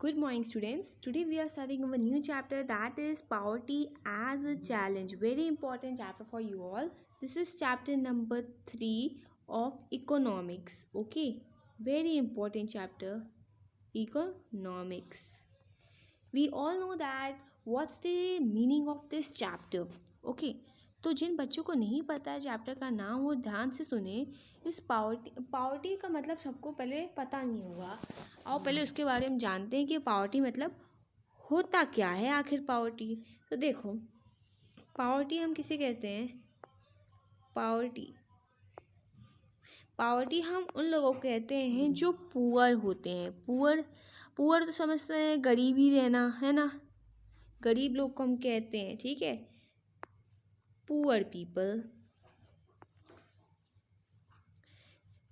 Good morning, students. Today we are starting a new chapter, that is poverty as a challenge. Very important chapter for you all. This is chapter number 3 of economics. Okay, very important chapter, economics. We all know that what's the meaning of this chapter. Okay, तो जिन बच्चों को नहीं पता है chapter का नाम, वो ध्यान से सुने. इस पावर्टी का मतलब सबको पहले पता नहीं होगा. आओ पहले उसके बारे में जानते हैं कि पावर्टी मतलब होता क्या है आखिर पावर्टी. तो देखो, पावर्टी हम किसे कहते हैं? पावर्टी हम उन लोगों को कहते हैं जो पुअर होते हैं. पुअर तो समझते हैं गरीब ही रहना, है ना. गरीब लोग को हम कहते हैं, ठीक है, पुअर पीपल.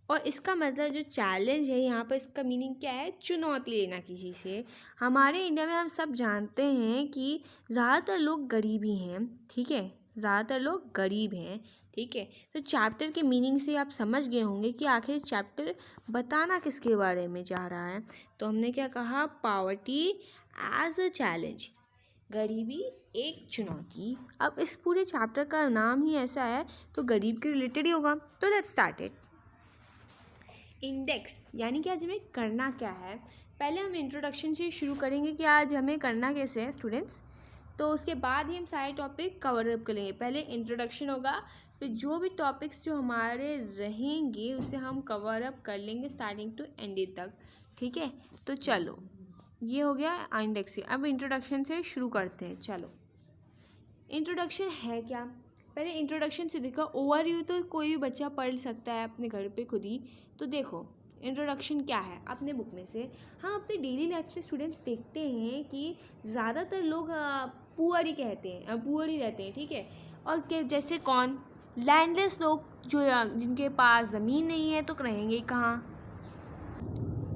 और इसका मतलब जो चैलेंज है यहाँ पर, इसका मीनिंग क्या है? चुनौती लेना किसी से. हमारे इंडिया में हम सब जानते हैं कि ज़्यादातर लोग गरीब ही हैं, ठीक है, ज़्यादातर लोग गरीब हैं, ठीक है. तो चैप्टर के मीनिंग से आप समझ गए होंगे कि आखिर चैप्टर बताना किसके बारे में जा रहा है. तो हमने क्या कहा? पावर्टी एज अ चैलेंज, गरीबी एक चुनौती. अब इस पूरे चैप्टर का नाम ही ऐसा है तो गरीब के रिलेटेड ही होगा. तो लेट्स स्टार्ट इट. इंडेक्स यानी कि आज हमें करना क्या है. पहले हम इंट्रोडक्शन से शुरू करेंगे कि आज हमें करना कैसे है स्टूडेंट्स. तो उसके बाद ही हम सारे टॉपिक कवर अप करेंगे. पहले इंट्रोडक्शन होगा, फिर जो भी टॉपिक्स जो हमारे रहेंगे उसे हम कवर अप कर लेंगे स्टार्टिंग टू एंड तक, ठीक है. तो चलो, ये हो गया इंडेक्स. अब इंट्रोडक्शन से शुरू करते हैं. चलो, इंट्रोडक्शन है क्या? पहले इंट्रोडक्शन से देखो. ओवरव्यू तो कोई भी बच्चा पढ़ सकता है अपने घर पे खुद ही. तो देखो इंट्रोडक्शन क्या है अपने बुक में से. हाँ, अपने डेली लाइफ में स्टूडेंट्स देखते हैं कि ज़्यादातर लोग पुअर ही कहते हैं, पुअर ही रहते हैं, ठीक है. और के जैसे कौन? लैंडलेस लोग, जो जिनके पास ज़मीन नहीं है तो रहेंगे कहाँ?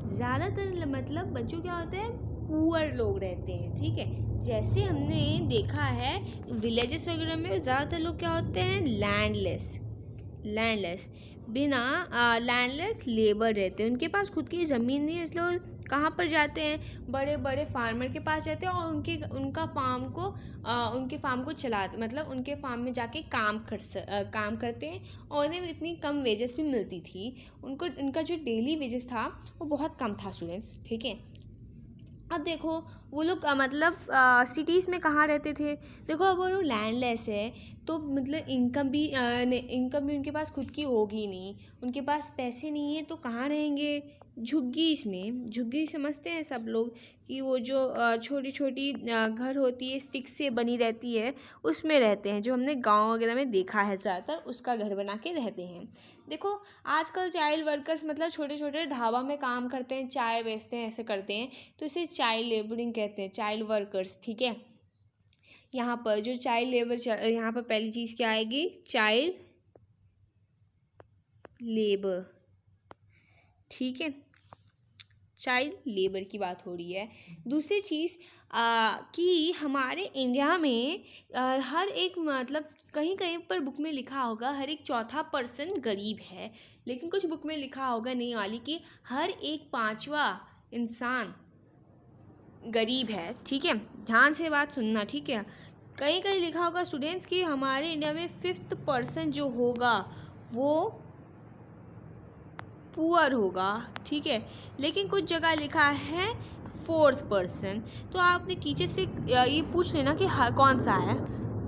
ज़्यादातर मतलब बच्चों क्या होते हैं? पुअर लोग रहते हैं, ठीक है. जैसे हमने देखा है विलेजेस वगैरह में ज़्यादातर लोग क्या होते हैं? लैंडलेस बिना लैंडलेस लेबर रहते हैं. उनके पास खुद की ज़मीन नहीं है, इसलिए कहाँ पर जाते हैं? बड़े बड़े फार्मर के पास जाते हैं और उनके फार्म को चलाते, मतलब उनके फार्म में जाके काम करते हैं. और उन्हें इतनी कम वेजेस भी मिलती थी. उनका जो डेली वेजेस था वो बहुत कम था स्टूडेंट्स, ठीक है. अब देखो वो लोग मतलब सिटीज़ में कहाँ रहते थे. देखो अब वो लैंडलेस है तो मतलब इनकम भी उनके पास खुद की होगी नहीं. उनके पास पैसे नहीं है तो कहाँ रहेंगे? झुग्गी समझते हैं सब लोग कि वो जो छोटी छोटी घर होती है, स्टिक से बनी रहती है, उसमें रहते हैं. जो हमने गांव वगैरह में देखा है ज़्यादातर, उसका घर बना के रहते हैं. देखो आजकल चाइल्ड वर्कर्स मतलब छोटे छोटे ढाबा में काम करते हैं, चाय बेचते हैं, ऐसे करते हैं, तो इसे चाइल्ड लेबरिंग कहते हैं, चाइल्ड वर्कर्स, ठीक है. यहाँ पर जो चाइल्ड लेबर, यहाँ पर पहली चीज़ क्या आएगी? चाइल्ड लेबर, ठीक है, चाइल्ड लेबर की बात हो रही है. दूसरी चीज़ कि हमारे इंडिया में हर एक मतलब कहीं कहीं पर बुक में लिखा होगा हर एक चौथा पर्सन गरीब है, लेकिन कुछ बुक में लिखा होगा नहीं वाली कि हर एक पांचवा इंसान गरीब है, ठीक है. ध्यान से बात सुनना, ठीक है. कहीं कहीं लिखा होगा स्टूडेंट्स कि हमारे इंडिया में 5th पर्सन जो होगा वो पुअर होगा, ठीक है, लेकिन कुछ जगह लिखा है 4th पर्सन. तो आपने टीचर से ये पूछ लेना कि कौन सा है.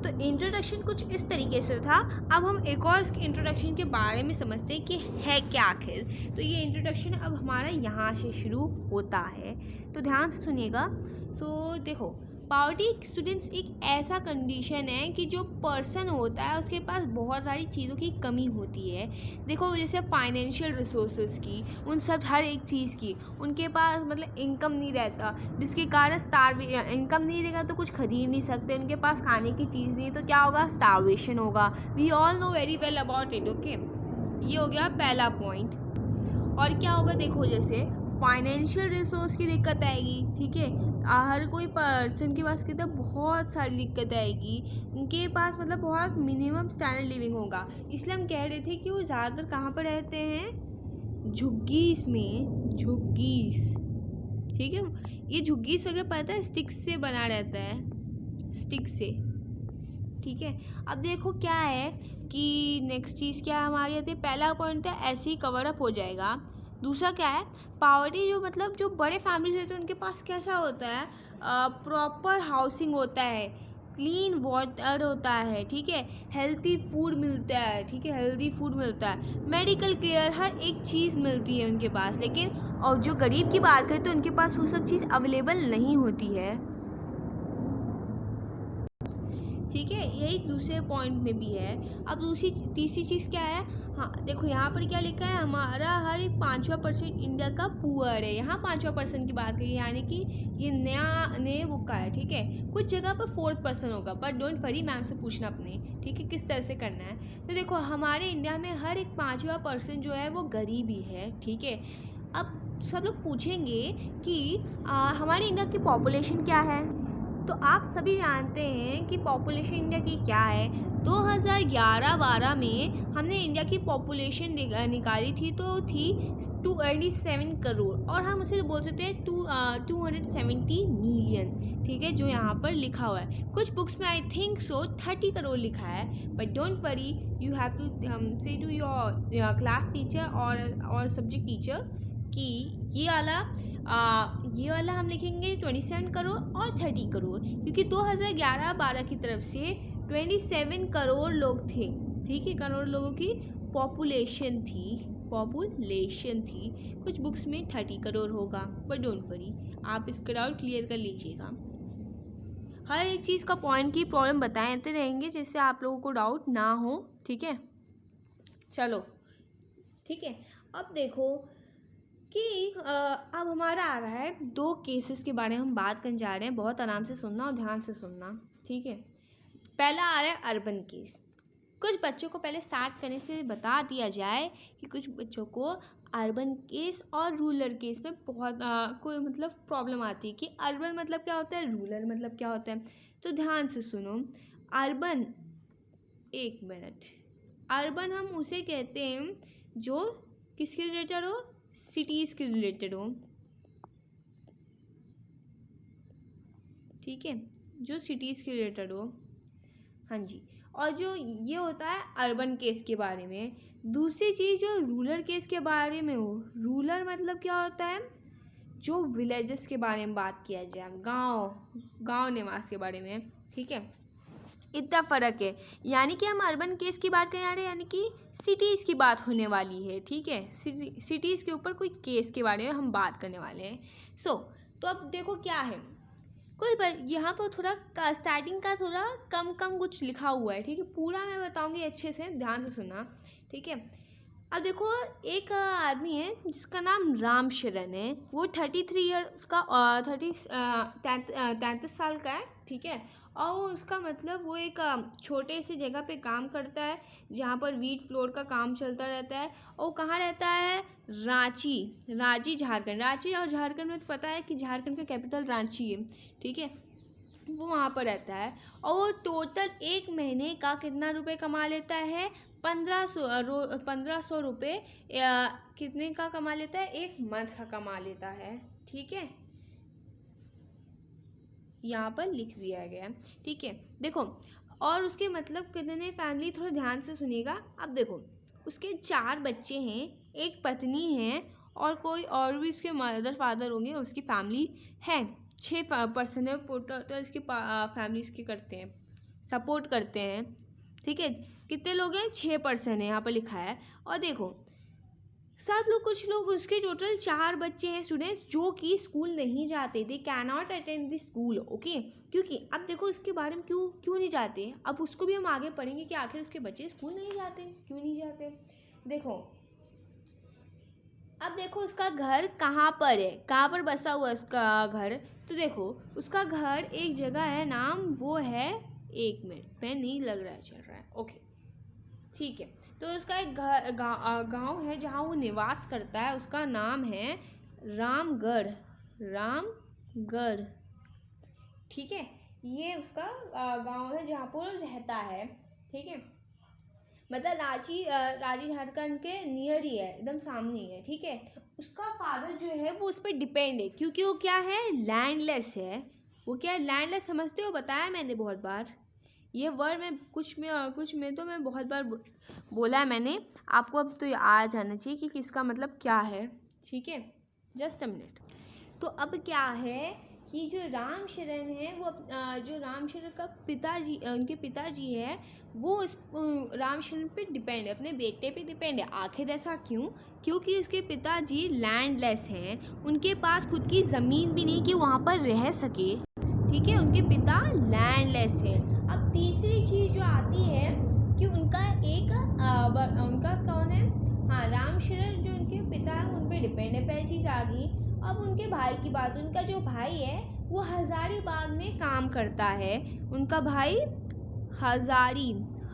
तो इंट्रोडक्शन कुछ इस तरीके से था. अब हम एक और इसके इंट्रोडक्शन के बारे में समझते हैं कि है क्या आखिर. तो ये इंट्रोडक्शन अब हमारा यहाँ से शुरू होता है, तो ध्यान से सुनिएगा. सो देखो, पावर्टी स्टूडेंट्स एक ऐसा कंडीशन है कि जो पर्सन होता है उसके पास बहुत सारी चीज़ों की कमी होती है. देखो जैसे फाइनेंशियल रिसोर्सेज की, उन सब हर एक चीज़ की उनके पास मतलब इनकम नहीं रहता, जिसके कारण इनकम नहीं रहेगा तो कुछ खरीद नहीं सकते. उनके पास खाने की चीज़ नहीं तो क्या होगा? स्टार्वेशन होगा. We all know very well about it, okay. ये हो गया पहला पॉइंट. और क्या होगा? देखो जैसे फाइनेंशियल रिसोर्स की दिक्कत आएगी, ठीक है. हर कोई पर्सन के पास कितना बहुत सारी दिक्कत आएगी. उनके पास मतलब बहुत मिनिमम स्टैंडर्ड लिविंग होगा. इसलिए हम कह रहे थे कि वो ज़्यादातर कहाँ पर रहते हैं? झुग्गीज़ में, ठीक है। ये झुग्गीस वगैरह पता है स्टिक से बना रहता है, स्टिक से, ठीक है। अब देखो क्या है कि नेक्स्ट चीज़ क्या हमारी आती है। पहला पॉइंट है ऐसे ही कवर अप हो जाएगा। दूसरा क्या है, पावर्टी जो मतलब जो बड़े फैमिलीज रहते हैं उनके पास कैसा होता है, प्रॉपर हाउसिंग होता है, क्लीन वाटर होता है, ठीक है, हेल्थी फूड मिलता है, ठीक है, हेल्दी फूड मिलता है, मेडिकल केयर, हर एक चीज़ मिलती है उनके पास। लेकिन और जो गरीब की बात करें तो उनके पास वो सब चीज़ अवेलेबल नहीं होती है, ठीक है। यही दूसरे पॉइंट में भी है। अब तीसरी चीज़ क्या है, हाँ देखो यहाँ पर क्या लिखा है, हमारा हर एक 5वां% इंडिया का पुअर है। यहाँ 5वां% की बात करिए, यानी कि ये नए बुक का है, ठीक है। कुछ जगह पर 4th% होगा, बट डोंट वरी, मैम से पूछना अपने, ठीक है, किस तरह से करना है। तो देखो हमारे इंडिया में हर एक 5वां% जो है वो गरीब ही है, ठीक है। अब सब लोग पूछेंगे कि हमारे इंडिया की पॉपुलेशन क्या है। तो आप सभी जानते हैं कि पॉपुलेशन इंडिया की क्या है। 2011-12 में हमने इंडिया की पॉपुलेशन निकाली थी, तो थी 287 करोड़, और हम उसे बोल सकते हैं 270 मिलियन, ठीक है, जो यहाँ पर लिखा हुआ है। कुछ बुक्स में आई थिंक सो 30 करोड़ लिखा है, but don't worry, you have to say to your class teacher और सब्जेक्ट टीचर कि ये वाला हम लिखेंगे 27 करोड़ और 30 करोड़, क्योंकि 2011-12 की तरफ से 27 करोड़ लोग थे, ठीक है, करोड़ लोगों की पॉपुलेशन थी। कुछ बुक्स में 30 करोड़ होगा, बट डोंट वरी, आप इसका डाउट क्लियर कर लीजिएगा। हर एक चीज़ का पॉइंट की प्रॉब्लम बताते रहेंगे जिससे आप लोगों को डाउट ना हो, ठीक है। चलो ठीक है, अब देखो कि अब हमारा आ रहा है 2 केसेस के बारे में हम बात करने जा रहे हैं। बहुत आराम से सुनना और ध्यान से सुनना, ठीक है। पहला आ रहा है अर्बन केस। कुछ बच्चों को पहले स्टार्ट करने से बता दिया जाए कि कुछ बच्चों को अर्बन केस और रूरल केस में बहुत कोई मतलब प्रॉब्लम आती है कि अर्बन मतलब क्या होता है, रूरल मतलब क्या होता है। तो ध्यान से सुनो। अर्बन, एक मिनट, अर्बन हम उसे कहते हैं जो किसके रिलेटेड हो, सिटीज़ के रिलेटेड हो, ठीक है, जो सिटीज़ के रिलेटेड हो, हाँ जी। और जो ये होता है अर्बन केस के बारे में। दूसरी चीज़ जो रूरल केस के बारे में हो, रूरल मतलब क्या होता है, जो विलेजेस के बारे में बात किया जाए, गांव निवास के बारे में, ठीक है, इतना फ़र्क है। यानी कि हम अर्बन केस की बात करने आ रहे हैं, यानी कि सिटीज़ की बात होने वाली है, ठीक है। सिटीज़ के ऊपर कोई केस के बारे में हम बात करने वाले हैं। तो अब देखो क्या है, यहाँ पर थोड़ा स्टार्टिंग का थोड़ा कम कुछ लिखा हुआ है, ठीक है। पूरा मैं बताऊँगी, अच्छे से ध्यान से सुनना, ठीक है। अब देखो एक आदमी है जिसका नाम राम शरण है। वो 33 ईयर्स का 33 साल का है, ठीक है। और उसका मतलब वो एक छोटे से जगह पे काम करता है जहाँ पर वीट फ्लोर का काम चलता रहता है। और कहाँ रहता है, रांची झारखंड। रांची और झारखंड में तो पता है कि झारखंड का कैपिटल रांची है, ठीक है। वो वहाँ पर रहता है और वो टोटल एक महीने का कितना रुपए कमा लेता है, 1500 रुपये कितने का कमा लेता है, एक मंथ का कमा लेता है, ठीक है। यहाँ पर लिख दिया गया है, ठीक है। देखो और उसके मतलब कितने फैमिली, थोड़ा ध्यान से सुनिएगा। अब देखो उसके 4 बच्चे हैं, एक पत्नी है और कोई और भी उसके मदर फादर होंगे, उसकी फैमिली है। 6 पर्सन है टोटल इसकी फैमिली इसकी करते हैं, सपोर्ट करते हैं, ठीक है। कितने लोग हैं, 6 पर्सन है यहाँ पर लिखा है। और देखो सब लोग, कुछ लोग उसके टोटल 4 बच्चे हैं स्टूडेंट्स जो कि स्कूल नहीं जाते, दे can not attend the school, okay. क्योंकि अब देखो इसके बारे में क्यों नहीं जाते, अब उसको भी हम आगे पढ़ेंगे कि आखिर उसके बच्चे स्कूल नहीं जाते, क्यों नहीं जाते। देखो अब देखो उसका घर कहाँ पर है, कहाँ पर बसा हुआ है उसका घर। तो देखो उसका घर एक जगह है, नाम वो है, एक मिनट पेन नहीं लग रहा है, चल रहा है, ओके ठीक है। तो उसका एक गांव है जहाँ वो निवास करता है, उसका नाम है रामगढ़, ठीक है। ये उसका गांव है जहाँ पर रहता है, ठीक है। मतलब रांची झारखंड के नियर ही है, एकदम सामने ही है, ठीक है। उसका फादर जो है वो उस पर डिपेंड है, क्योंकि वो क्या है, लैंडलेस है। वो क्या है, लैंडलेस, समझते हो, बताया मैंने बहुत बार ये वर्ड। मैं कुछ में तो मैं बहुत बार बोला है मैंने आपको। अब तो आ जाना चाहिए कि किसका मतलब क्या है, ठीक है। Just a minute. तो अब क्या है कि जो राम शरण है वो जो राम शरण का पिताजी, उनके पिताजी है, वो इस राम शरण पे डिपेंड है, अपने बेटे पे डिपेंड है। आखिर ऐसा क्यों? क्योंकि उसके पिताजी लैंडलेस हैं, उनके पास खुद की ज़मीन भी नहीं कि वहाँ पर रह सके, ठीक है। उनके पिता लैंडलेस हैं। अब तीसरी चीज़ जो आती है कि उनका उनका कौन है, हाँ, राम शरण जो उनके पिता है उन पे डिपेंड है, पहली चीज़ आ गई। अब उनके भाई की बात, उनका जो भाई है वो हज़ारीबाग में काम करता है। उनका भाई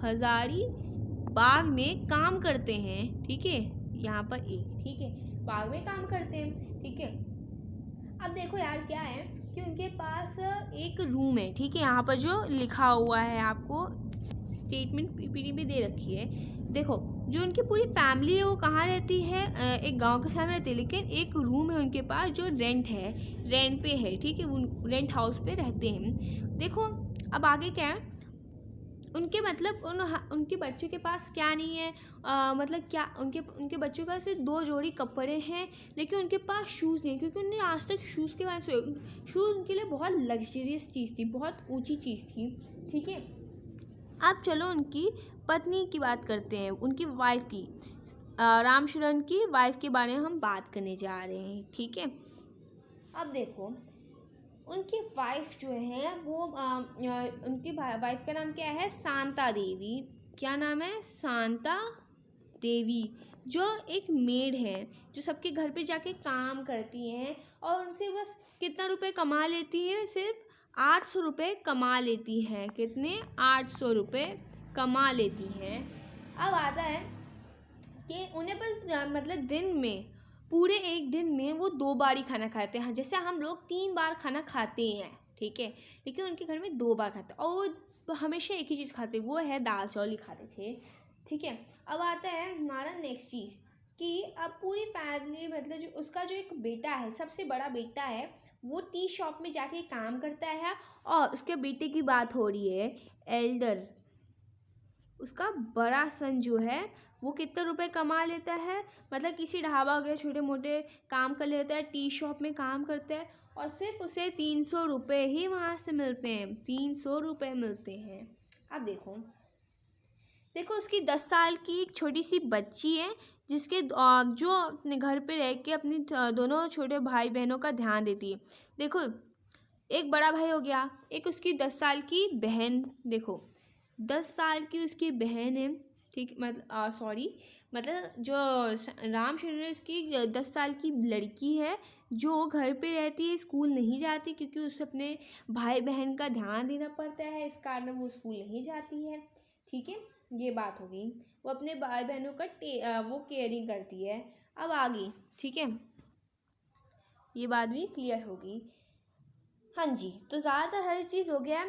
हज़ारीबाग में काम करते हैं, ठीक है। यहाँ पर एक, ठीक है, बाग में काम करते हैं, ठीक है। अब देखो यार क्या है कि उनके पास एक रूम है, ठीक है। यहाँ पर जो लिखा हुआ है आपको स्टेटमेंट पीपीटी भी दे रखी है। देखो जो उनकी पूरी फैमिली है वो कहाँ रहती है, एक गांव के सामने रहती है, लेकिन एक रूम है उनके पास जो रेंट पे है, ठीक है। वो रेंट हाउस पे रहते हैं। देखो अब आगे क्या है, उनके मतलब उनके बच्चों के पास क्या नहीं है, मतलब क्या उनके बच्चों के पास सिर्फ 2 जोड़ी कपड़े हैं, लेकिन उनके पास शूज़ नहीं, क्योंकि उन्हें आज तक शूज़ के बारे में, शूज़ उनके लिए बहुत लग्जरियस चीज़ थी, बहुत ऊंची चीज़ थी, ठीक है। अब चलो उनकी पत्नी की बात करते हैं, उनकी वाइफ की, राम शरण की वाइफ के बारे में हम बात करने जा रहे हैं, ठीक है। अब देखो उनकी वाइफ जो है वो उनकी वाइफ का नाम क्या है, शांता देवी। क्या नाम है, शांता देवी, जो एक मेड है, जो सबके घर पे जाके काम करती हैं, और उनसे बस कितना रुपए कमा लेती है, सिर्फ 800 रुपये कमा लेती हैं। कितने, 800 रुपये कमा लेती हैं। अब आता है कि उन्हें बस मतलब दिन में, पूरे एक दिन में वो 2 बार ही खाना खाते हैं। जैसे हम लोग 3 बार खाना खाते हैं, ठीक है, लेकिन उनके घर में 2 बार खाते हैं, और वो हमेशा एक ही चीज़ खाते, वो है दाल चावल ही खाते थे, ठीक है। अब आता है हमारा नेक्स्ट चीज़ कि अब पूरी फैमिली, मतलब जो उसका जो एक बेटा है, सबसे बड़ा बेटा है, वो टी शॉप में जाके काम करता है। और उसके बेटे की बात हो रही है, एल्डर, उसका बड़ा सन जो है वो कितने रुपए कमा लेता है, मतलब किसी ढाबा वगैरह छोटे मोटे काम कर लेता है, टी शॉप में काम करता है, और सिर्फ उसे 300 रुपये ही वहाँ से मिलते हैं, 300 रुपये मिलते हैं। अब देखो उसकी 10 साल की एक छोटी सी बच्ची है, जिसके जो अपने घर पे रह के अपनी दोनों छोटे भाई बहनों का ध्यान देती है। देखो एक बड़ा भाई हो गया, एक उसकी 10 साल की बहन, देखो 10 साल की उसकी बहन है, ठीक, मतलब मतलब जो राम शरण है उसकी 10 साल की लड़की है, जो घर पे रहती है, स्कूल नहीं जाती, क्योंकि उसे अपने भाई बहन का ध्यान देना पड़ता है, इस कारण वो स्कूल नहीं जाती है, ठीक है। ये बात हो गई, वो अपने भाई बहनों का वो केयरिंग करती है। अब आ गई, ठीक है, ये बात भी क्लियर होगी। हाँ जी, तो ज़्यादातर हर चीज़ हो गया है।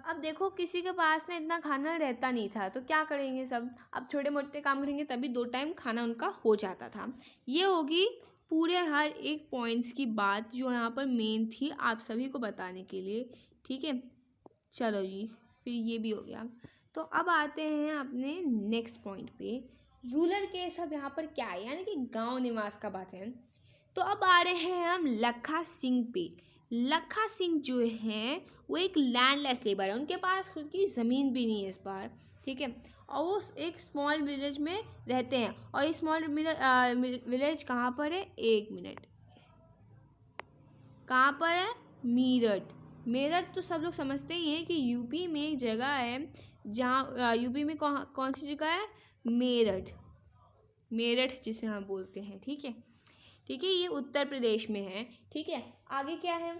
अब देखो किसी के पास ना इतना खाना रहता नहीं था, तो क्या करेंगे सब, अब छोटे मोटे काम करेंगे, तभी 2 टाइम खाना उनका हो जाता था। ये होगी पूरे हर एक पॉइंट्स की बात जो यहाँ पर मेन थी आप सभी को बताने के लिए, ठीक है। चलो जी, फिर ये भी हो गया। तो अब आते हैं अपने नेक्स्ट पॉइंट पे, रूरल केस। अब यहाँ पर क्या है, यानी कि गांव निवास का बात है। तो अब आ रहे हैं हम लखा सिंह पे। लखा सिंह जो हैं वो एक लैंडलेस लेबर है, उनके पास खुद की ज़मीन भी नहीं है इस बार, ठीक है। और वो एक स्मॉल विलेज में रहते हैं, और ये स्मॉल विलेज कहाँ पर है, 1 मिनट, कहाँ पर है, मेरठ। मेरठ तो सब लोग समझते ही हैं कि यूपी में एक जगह है, जहाँ यूपी में कौन सी जगह है, मेरठ, मेरठ जिसे हम बोलते हैं, ठीक है, ठीक है। ये उत्तर प्रदेश में है, ठीक है। आगे क्या है,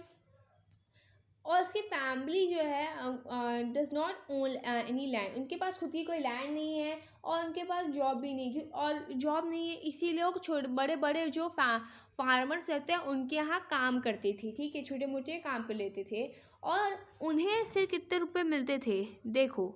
और उसकी फैमिली जो है does not own any land, उनके पास खुद की कोई लैंड नहीं है, और उनके पास जॉब भी नहीं, और जॉब नहीं है इसीलिए वो बड़े बड़े जो फार्मर्स रहते हैं उनके यहाँ काम करते थे, ठीक है, छोटे मोटे काम कर लेते थे। और उन्हें सिर्फ कितने रुपए मिलते थे, देखो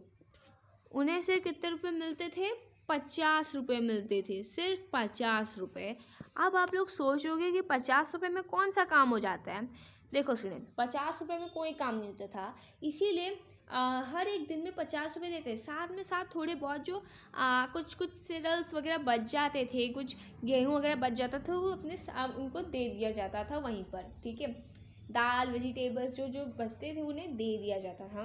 उन्हें सिर्फ कितने रुपए मिलते थे, 50 रुपये मिलते थे, सिर्फ 50 रुपये। अब आप लोग सोचोगे कि 50 रुपये में कौन सा काम हो जाता है। देखो स्टूडेंट, 50 रुपये में कोई काम नहीं होता था, इसीलिए हर एक दिन में 50 रुपये देते, साथ में साथ थोड़े बहुत जो कुछ कुछ सीरियल्स वगैरह बच जाते थे, कुछ गेहूँ वगैरह बच जाता था, वो उनको दे दिया जाता था वहीं पर, ठीक है। दाल वेजिटेबल्स जो जो बचते थे उन्हें दे दिया जाता था।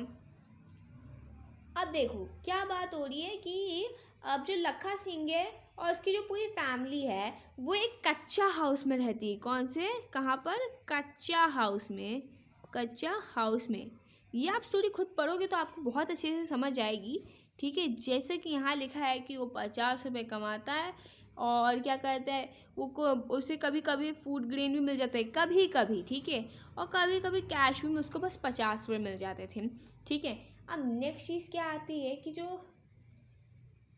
अब देखो क्या बात हो रही है कि अब जो लखा सिंह है और उसकी जो पूरी फैमिली है वो एक कच्चा हाउस में रहती है। कौन से, कहाँ पर, कच्चा हाउस में, कच्चा हाउस में। ये आप स्टोरी खुद पढ़ोगे तो आपको बहुत अच्छे से समझ आएगी, ठीक है। जैसे कि यहाँ लिखा है कि वो 50 रुपये कमाता है और क्या कहते हैं उसे कभी कभी फूड ग्रेन भी मिल जाता है, कभी कभी, ठीक है, और कभी कभी कैश भी में उसको बस 50 रुपये मिल जाते थे, ठीक है। अब नेक्स्ट चीज़ क्या आती है कि जो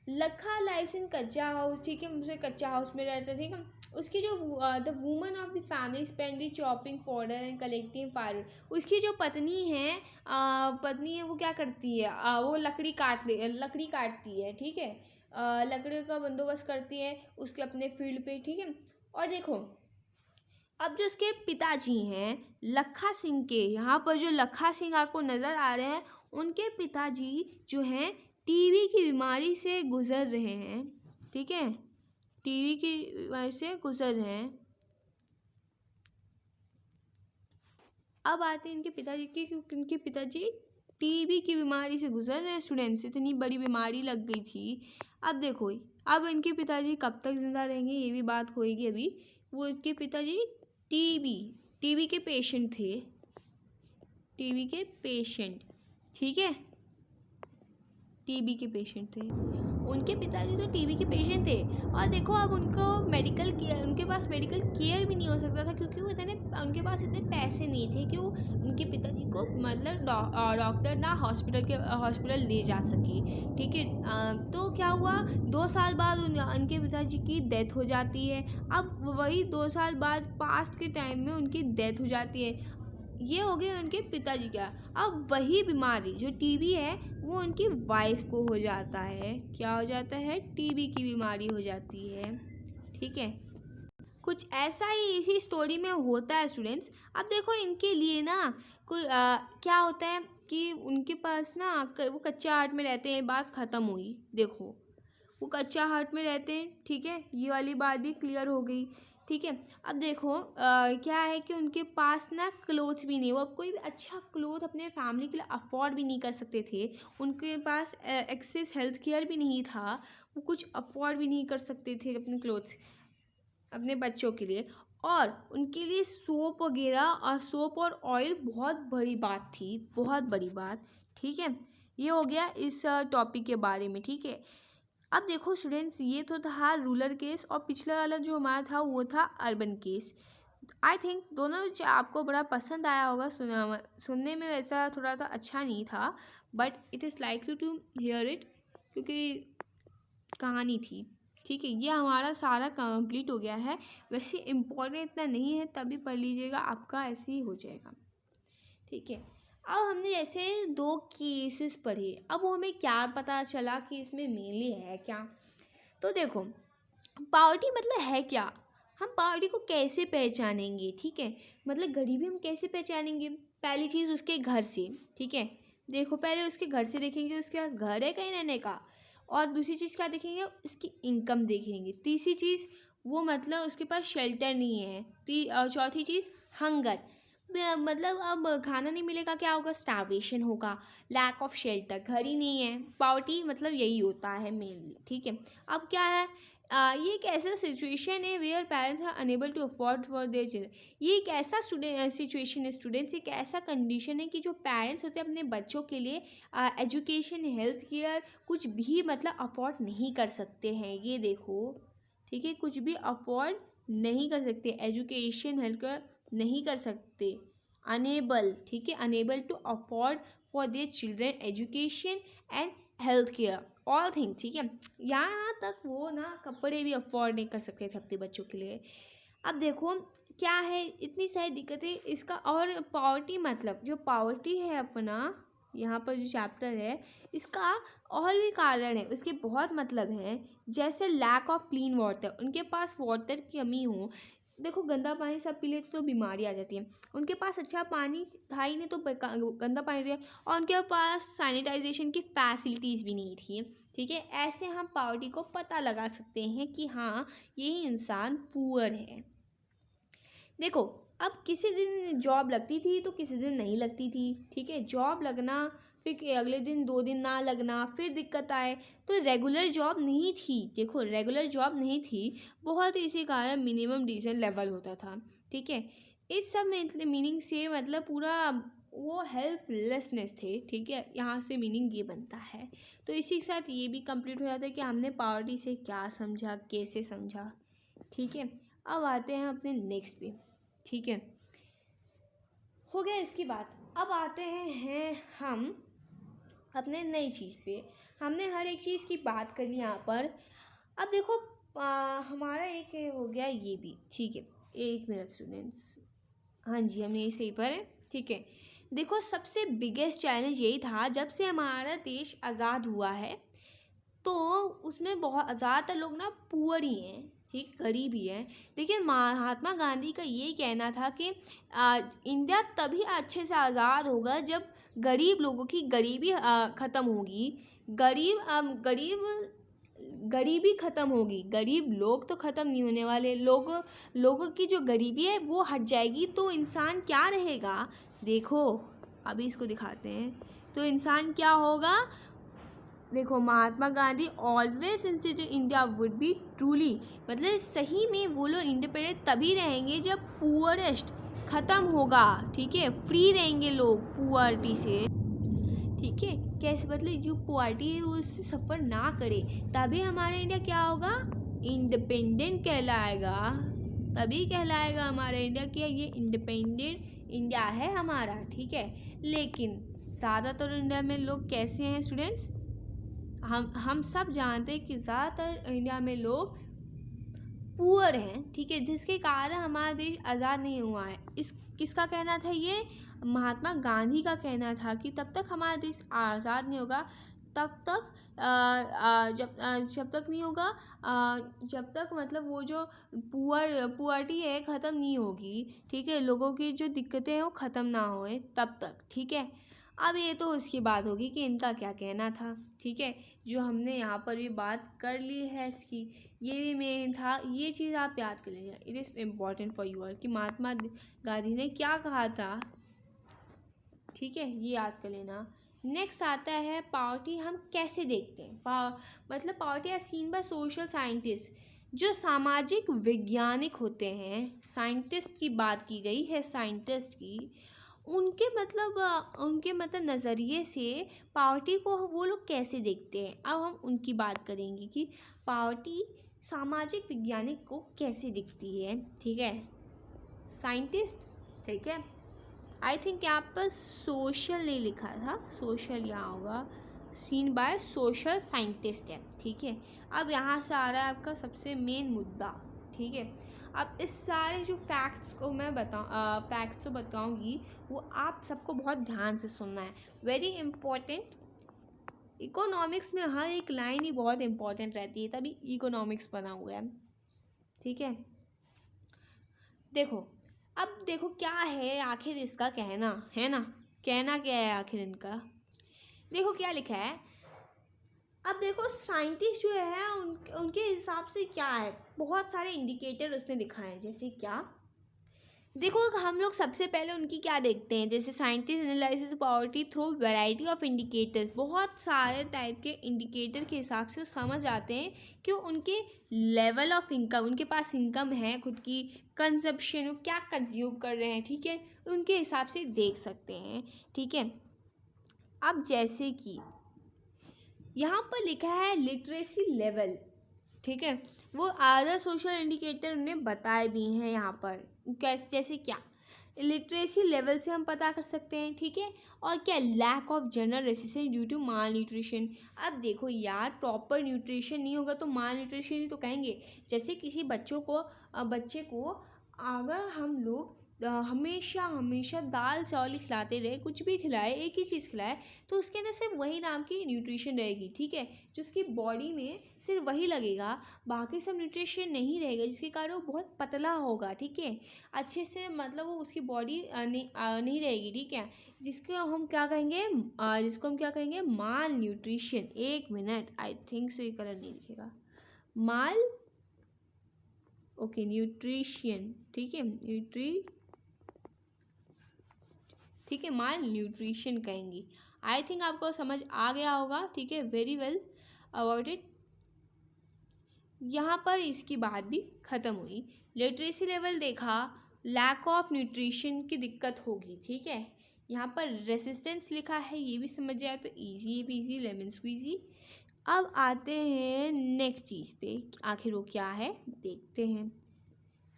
लखा लाइव्स इन कच्चा हाउस, ठीक है, उसे कच्चा हाउस में रहता है, ठीक है। उसकी जो the woman of the family spend the chopping powder and collecting fire. उसकी जो पत्नी है वो क्या करती है, वो लकड़ी काटती है, ठीक है। लकड़ी का बंदोबस्त करती है उसके अपने फील्ड पे, ठीक है। और देखो अब जो उसके पिताजी हैं लखा सिंह के, यहाँ पर जो लखा सिंह आपको नज़र आ रहे हैं, उनके पिताजी जो हैं टीबी की बीमारी से गुजर रहे हैं, ठीक है, टीबी की बीमारी से गुजर रहे हैं। अब आते हैं इनके पिताजी की, क्योंकि इनके पिताजी टीबी की बीमारी से गुजर रहे हैं स्टूडेंट्स, इतनी बड़ी बीमारी लग गई थी। अब देखो अब इनके पिताजी कब तक ज़िंदा रहेंगे ये भी बात होएगी अभी। वो इसके पिताजी टीबी के पेशेंट थे, टीबी के पेशेंट, ठीक है, टीबी के पेशेंट थे। उनके पिताजी तो टीबी के पेशेंट थे और देखो अब उनके पास मेडिकल केयर भी नहीं हो सकता था, क्योंकि उनके पास इतने पैसे नहीं थे कि वो उनके पिताजी को मतलब डॉक्टर ना हॉस्पिटल ले जा सके, ठीक है। तो क्या हुआ, 2 साल बाद उनके पिताजी की डेथ हो जाती है। अब वही 2 साल बाद पास्ट के टाइम में उनकी डेथ हो जाती है। ये हो गए उनके पिताजी का। अब वही बीमारी जो टीबी है वो उनकी वाइफ को हो जाता है। क्या हो जाता है, टीबी की बीमारी हो जाती है, ठीक है। कुछ ऐसा ही इसी स्टोरी में होता है स्टूडेंट्स। अब देखो इनके लिए ना क्या होता है कि उनके पास ना वो कच्चा हार्ट में रहते हैं, बात ख़त्म हुई। देखो वो कच्चा हार्ट में रहते हैं, ठीक है, ये वाली बात भी क्लियर हो गई, ठीक है। अब देखो क्या है कि उनके पास ना क्लोथ्स भी नहीं, वो अब कोई भी अच्छा क्लोथ अपने फैमिली के लिए अफोर्ड भी नहीं कर सकते थे। उनके पास एक्सेस हेल्थ केयर भी नहीं था, वो कुछ अफोर्ड भी नहीं कर सकते थे अपने क्लोथ्स अपने बच्चों के लिए। और उनके लिए सोप वगैरह और सोप और ऑयल बहुत बड़ी बात थी, बहुत बड़ी बात, ठीक है। ये हो गया इस टॉपिक के बारे में, ठीक है। अब देखो स्टूडेंट्स ये तो था रूरल केस और पिछला वाला जो हमारा था वो था अर्बन केस। आई थिंक दोनों आपको बड़ा पसंद आया होगा, सुनने में वैसा थोड़ा सा अच्छा नहीं था, but it is likely to hear it, क्योंकि कहानी थी, ठीक है। ये हमारा सारा कंप्लीट हो गया है। वैसे इम्पोर्टेंट इतना नहीं है, तभी पढ़ लीजिएगा, आपका ऐसे ही हो जाएगा, ठीक है। अब हमने जैसे 2 केसेस पढ़े, अब वो हमें क्या पता चला कि इसमें मेनली है क्या। तो देखो पॉवर्टी मतलब है क्या, हम पॉवर्टी को कैसे पहचानेंगे, ठीक है, मतलब गरीबी हम कैसे पहचानेंगे। पहली चीज़ उसके घर से, ठीक है। देखो पहले उसके घर से देखेंगे, उसके पास घर है कहीं रहने का। और दूसरी चीज़ क्या देखेंगे, उसकी इनकम देखेंगे। तीसरी चीज़ वो मतलब उसके पास शेल्टर नहीं है। और चौथी चीज़ हंगर, मतलब अब खाना नहीं मिलेगा, क्या होगा, स्टार्वेशन होगा, लैक ऑफ शेल्टर, घर ही नहीं है। पॉवर्टी मतलब यही होता है मेनली, ठीक है। अब क्या है, ये एक ऐसा सिचुएशन है where parents are unable to afford for their children. ये एक ऐसा सिचुएशन है स्टूडेंट्स, एक ऐसा कंडीशन है कि जो पेरेंट्स होते हैं अपने बच्चों के लिए एजुकेशन, हेल्थ केयर कुछ भी मतलब अफोर्ड नहीं कर सकते हैं। ये देखो, ठीक है, कुछ भी अफोर्ड नहीं कर सकते, एजुकेशन हेल्थ केयर नहीं कर सकते, अनेबल, ठीक है, unable to afford for their children education and health care all thing, ठीक है। यहाँ तक वो ना कपड़े भी अफोर्ड नहीं कर सकते थे अपने बच्चों के लिए। अब देखो क्या है, इतनी सारी दिक्कतें इसका। और पॉवर्टी मतलब जो पॉवर्टी है अपना, यहाँ पर जो चैप्टर है इसका और भी कारण है, उसके बहुत मतलब हैं। जैसे लैक ऑफ क्लीन वाटर, उनके पास वाटर की कमी हो। देखो गंदा पानी सब पी लेते तो बीमारी आ जाती है, उनके पास अच्छा पानी था ही नहीं तो गंदा पानी दिया, और उनके पास सैनिटाइजेशन की फैसिलिटीज़ भी नहीं थी। ठीक है, ऐसे हम पॉवर्टी को पता लगा सकते हैं कि हाँ यही इंसान पुअर है। देखो अब किसी दिन जॉब लगती थी तो किसी दिन नहीं लगती थी। ठीक है, जॉब लगना फिर अगले दिन 2 दिन ना लगना, फिर दिक्कत आए, तो रेगुलर जॉब नहीं थी। देखो रेगुलर जॉब नहीं थी, बहुत इसी कारण मिनिमम डिसेंट लेवल होता था। ठीक है, इस सब में मीनिंग से मतलब पूरा वो हेल्पलेसनेस थे। ठीक है, यहाँ से मीनिंग ये बनता है। तो इसी के साथ ये भी कंप्लीट हो जाता है कि हमने पॉवर्टी से क्या समझा, कैसे समझा। ठीक है, अब आते हैं अपने नेक्स्ट पे। ठीक है, हो गया इसकी बात। अब आते हैं हम अपने नई चीज़ पे। हमने हर एक चीज़ की बात कर ली यहाँ पर। अब देखो हमारा एक हो गया ये भी। ठीक है, 1 मिनट स्टूडेंट्स, हाँ जी हमने ये सही पर है। ठीक है, देखो सबसे बिगेस्ट चैलेंज यही था जब से हमारा देश आज़ाद हुआ है, तो उसमें बहुत ज़्यादातर लोग ना पुअर ही हैं, ठीक, गरीब ही हैं। लेकिन महात्मा गांधी का ये कहना था कि इंडिया तभी अच्छे से आज़ाद होगा जब गरीब लोगों की गरीबी ख़त्म होगी। गरीबी ख़त्म होगी। गरीब लोग तो ख़त्म नहीं होने वाले, लोगों की जो गरीबी है वो हट जाएगी तो इंसान क्या रहेगा। देखो अभी इसको दिखाते हैं, तो इंसान क्या होगा। देखो Mahatma Gandhi always institute India would be truly, मतलब सही में वो लोग इंडिपेंडेंट तभी रहेंगे जब पुअरेस्ट ख़त्म होगा। ठीक है, फ्री रहेंगे लोग पुअर्टी से। ठीक है, कैसे मतलब जो पुअर्टी है वो उससे सफ़र ना करे, तभी हमारा इंडिया क्या होगा, इंडिपेंडेंट कहलाएगा। तभी कहलाएगा हमारा इंडिया कि ये इंडिपेंडेंट इंडिया है हमारा। ठीक है, लेकिन ज़्यादातर इंडिया में लोग कैसे हैं स्टूडेंट्स, हम सब जानते हैं कि ज़्यादातर इंडिया में लोग पुअर हैं। ठीक है, जिसके कारण हमारा देश आज़ाद नहीं हुआ है। इस किसका कहना था, ये महात्मा गांधी का कहना था कि तब तक हमारा देश आज़ाद नहीं होगा, तब तक जब तक नहीं होगा, जब तक मतलब वो जो पुअर्टी है ख़त्म नहीं होगी। ठीक है, लोगों की जो दिक्कतें हैं वो ख़त्म ना होए तब तक। ठीक है, अब ये तो उसकी बात होगी कि इनका क्या कहना था। ठीक है, जो हमने यहाँ पर भी बात कर ली है इसकी, ये भी मेन था। ये चीज़ आप याद कर लीजिए, it is important for you all कि महात्मा गांधी ने क्या कहा था। ठीक है, ये याद कर लेना। नेक्स्ट आता है पॉवर्टी हम कैसे देखते हैं। मतलब poverty are seen by social scientist, जो सामाजिक वैज्ञानिक होते हैं। साइंटिस्ट की बात की गई है, साइंटिस्ट की। उनके मतलब नज़रिए से पॉवर्टी को वो लोग कैसे देखते हैं। अब हम उनकी बात करेंगे कि पॉवर्टी सामाजिक वैज्ञानिक को कैसे दिखती है। ठीक है, साइंटिस्ट। ठीक है, आई थिंक यहाँ पर सोशल नहीं लिखा था, सोशल यहाँ होगा, सीन बाय सोशल साइंटिस्ट है। ठीक है, अब यहाँ से आ रहा है आपका सबसे मेन मुद्दा। ठीक है, अब इस सारे जो फैक्ट्स को मैं फैक्ट्स तो बताऊँगी, वो आप सबको बहुत ध्यान से सुनना है, वेरी इम्पोर्टेंट। इकोनॉमिक्स में हर एक लाइन ही बहुत इम्पोर्टेंट रहती है, तभी इकोनॉमिक्स बना हुआ है। ठीक है, देखो अब देखो क्या है आखिर इसका कहना, है ना, कहना क्या है आखिर इनका। देखो क्या लिखा है। अब देखो साइंटिस्ट जो है उनके हिसाब से क्या है, बहुत सारे इंडिकेटर उसने दिखाए हैं। जैसे क्या, देखो हम लोग सबसे पहले उनकी क्या देखते हैं, जैसे scientist analysis poverty through variety of indicators, बहुत सारे टाइप के इंडिकेटर के हिसाब से समझ आते हैं कि उनके लेवल ऑफ इनकम, उनके पास इनकम है खुद की, कंजप्शन, वो क्या कंज्यूम कर रहे हैं। ठीक है, उनके हिसाब से देख सकते हैं। ठीक है, अब जैसे कि यहाँ पर लिखा है लिटरेसी लेवल। ठीक है, वो अदर सोशल इंडिकेटर उन्हें बताए भी हैं यहाँ पर, कैसे, जैसे क्या लिटरेसी लेवल से हम पता कर सकते हैं। ठीक है, और क्या lack of general resistance due to malnutrition. अब देखो यार, प्रॉपर न्यूट्रिशन नहीं होगा तो माल न्यूट्रिशन ही तो कहेंगे। जैसे किसी बच्चे को अगर हम लोग हमेशा हमेशा दाल चावल ही खिलाते रहे, कुछ भी खिलाए, एक ही चीज़ खिलाए, तो उसके अंदर सिर्फ वही नाम की न्यूट्रिशन रहेगी, ठीक है, जिसकी बॉडी में सिर्फ वही लगेगा, बाकी सब न्यूट्रिशन नहीं रहेगा, जिसके कारण वो बहुत पतला होगा, ठीक है, अच्छे से मतलब वो उसकी बॉडी नहीं रहेगी, ठीक है, जिसको हम क्या कहेंगे, माल न्यूट्रिशन। एक मिनट, आई थिंक सो ये कलर नहीं दिखेगा, माल, ओके, न्यूट्रिशन, ठीक है, ठीक है, माल न्यूट्रिशन कहेंगी। आई थिंक आपको समझ आ गया होगा, ठीक है, वेरी वेल अबाउट इट। यहाँ पर इसकी बात भी ख़त्म हुई। लिटरेसी लेवल देखा, लैक ऑफ न्यूट्रिशन की दिक्कत होगी, ठीक है, यहाँ पर रेसिस्टेंस लिखा है, ये भी समझ जाए तो इजी पीजी लेमन स्क्वीजी। अब आते हैं नेक्स्ट चीज़ पे, आखिर वो क्या है देखते हैं,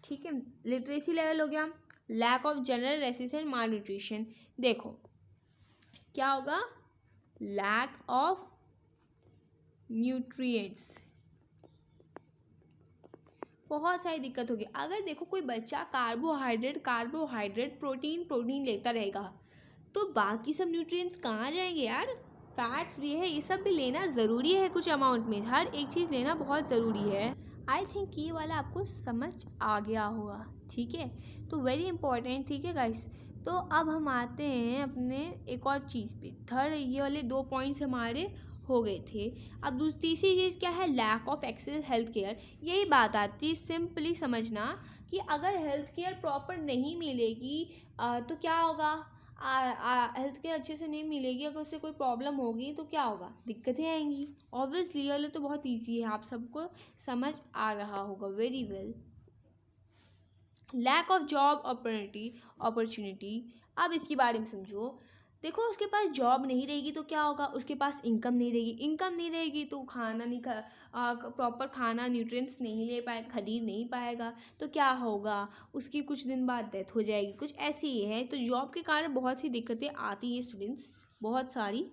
ठीक है। लिटरेसी लेवल हो गया, lack of general resistance malnutrition. देखो क्या होगा, लैक ऑफ न्यूट्रिएंट्स, बहुत सारी दिक्कत होगी। अगर देखो कोई बच्चा कार्बोहाइड्रेट प्रोटीन लेता रहेगा, तो बाकी सब न्यूट्रिएंट्स कहाँ जाएंगे यार, फैट्स भी है, ये सब भी लेना ज़रूरी है, कुछ अमाउंट में हर एक चीज़ लेना बहुत ज़रूरी है। आई थिंक ये वाला आपको समझ आ गया होगा, ठीक है, तो वेरी इंपॉर्टेंट, ठीक है गाइस। तो अब हम आते हैं अपने एक और चीज़ पे, थर्ड, ये वाले 2 पॉइंट्स हमारे हो गए थे। अब तीसरी चीज़ क्या है, lack of access health care. यही बात आती है, सिंपली समझना कि अगर हेल्थ केयर प्रॉपर नहीं मिलेगी तो क्या होगा, हेल्थ केयर अच्छे से नहीं मिलेगी, अगर उससे कोई प्रॉब्लम होगी तो क्या होगा, दिक्कतें आएंगी। ऑब्वियसली ये तो बहुत ईजी है, आप सबको समझ आ रहा होगा very well. Lack of job opportunity, अब इसके बारे में समझो। देखो उसके पास जॉब नहीं रहेगी तो क्या होगा, उसके पास इनकम नहीं रहेगी तो खाना नहीं प्रॉपर खाना न्यूट्रिएंट्स नहीं ले पाएगा, खरीद नहीं पाएगा, तो क्या होगा, उसकी कुछ दिन बाद डेथ हो जाएगी, कुछ ऐसे ही है। तो जॉब के कारण बहुत सी दिक्कतें आती हैं स्टूडेंट्स, बहुत सारी,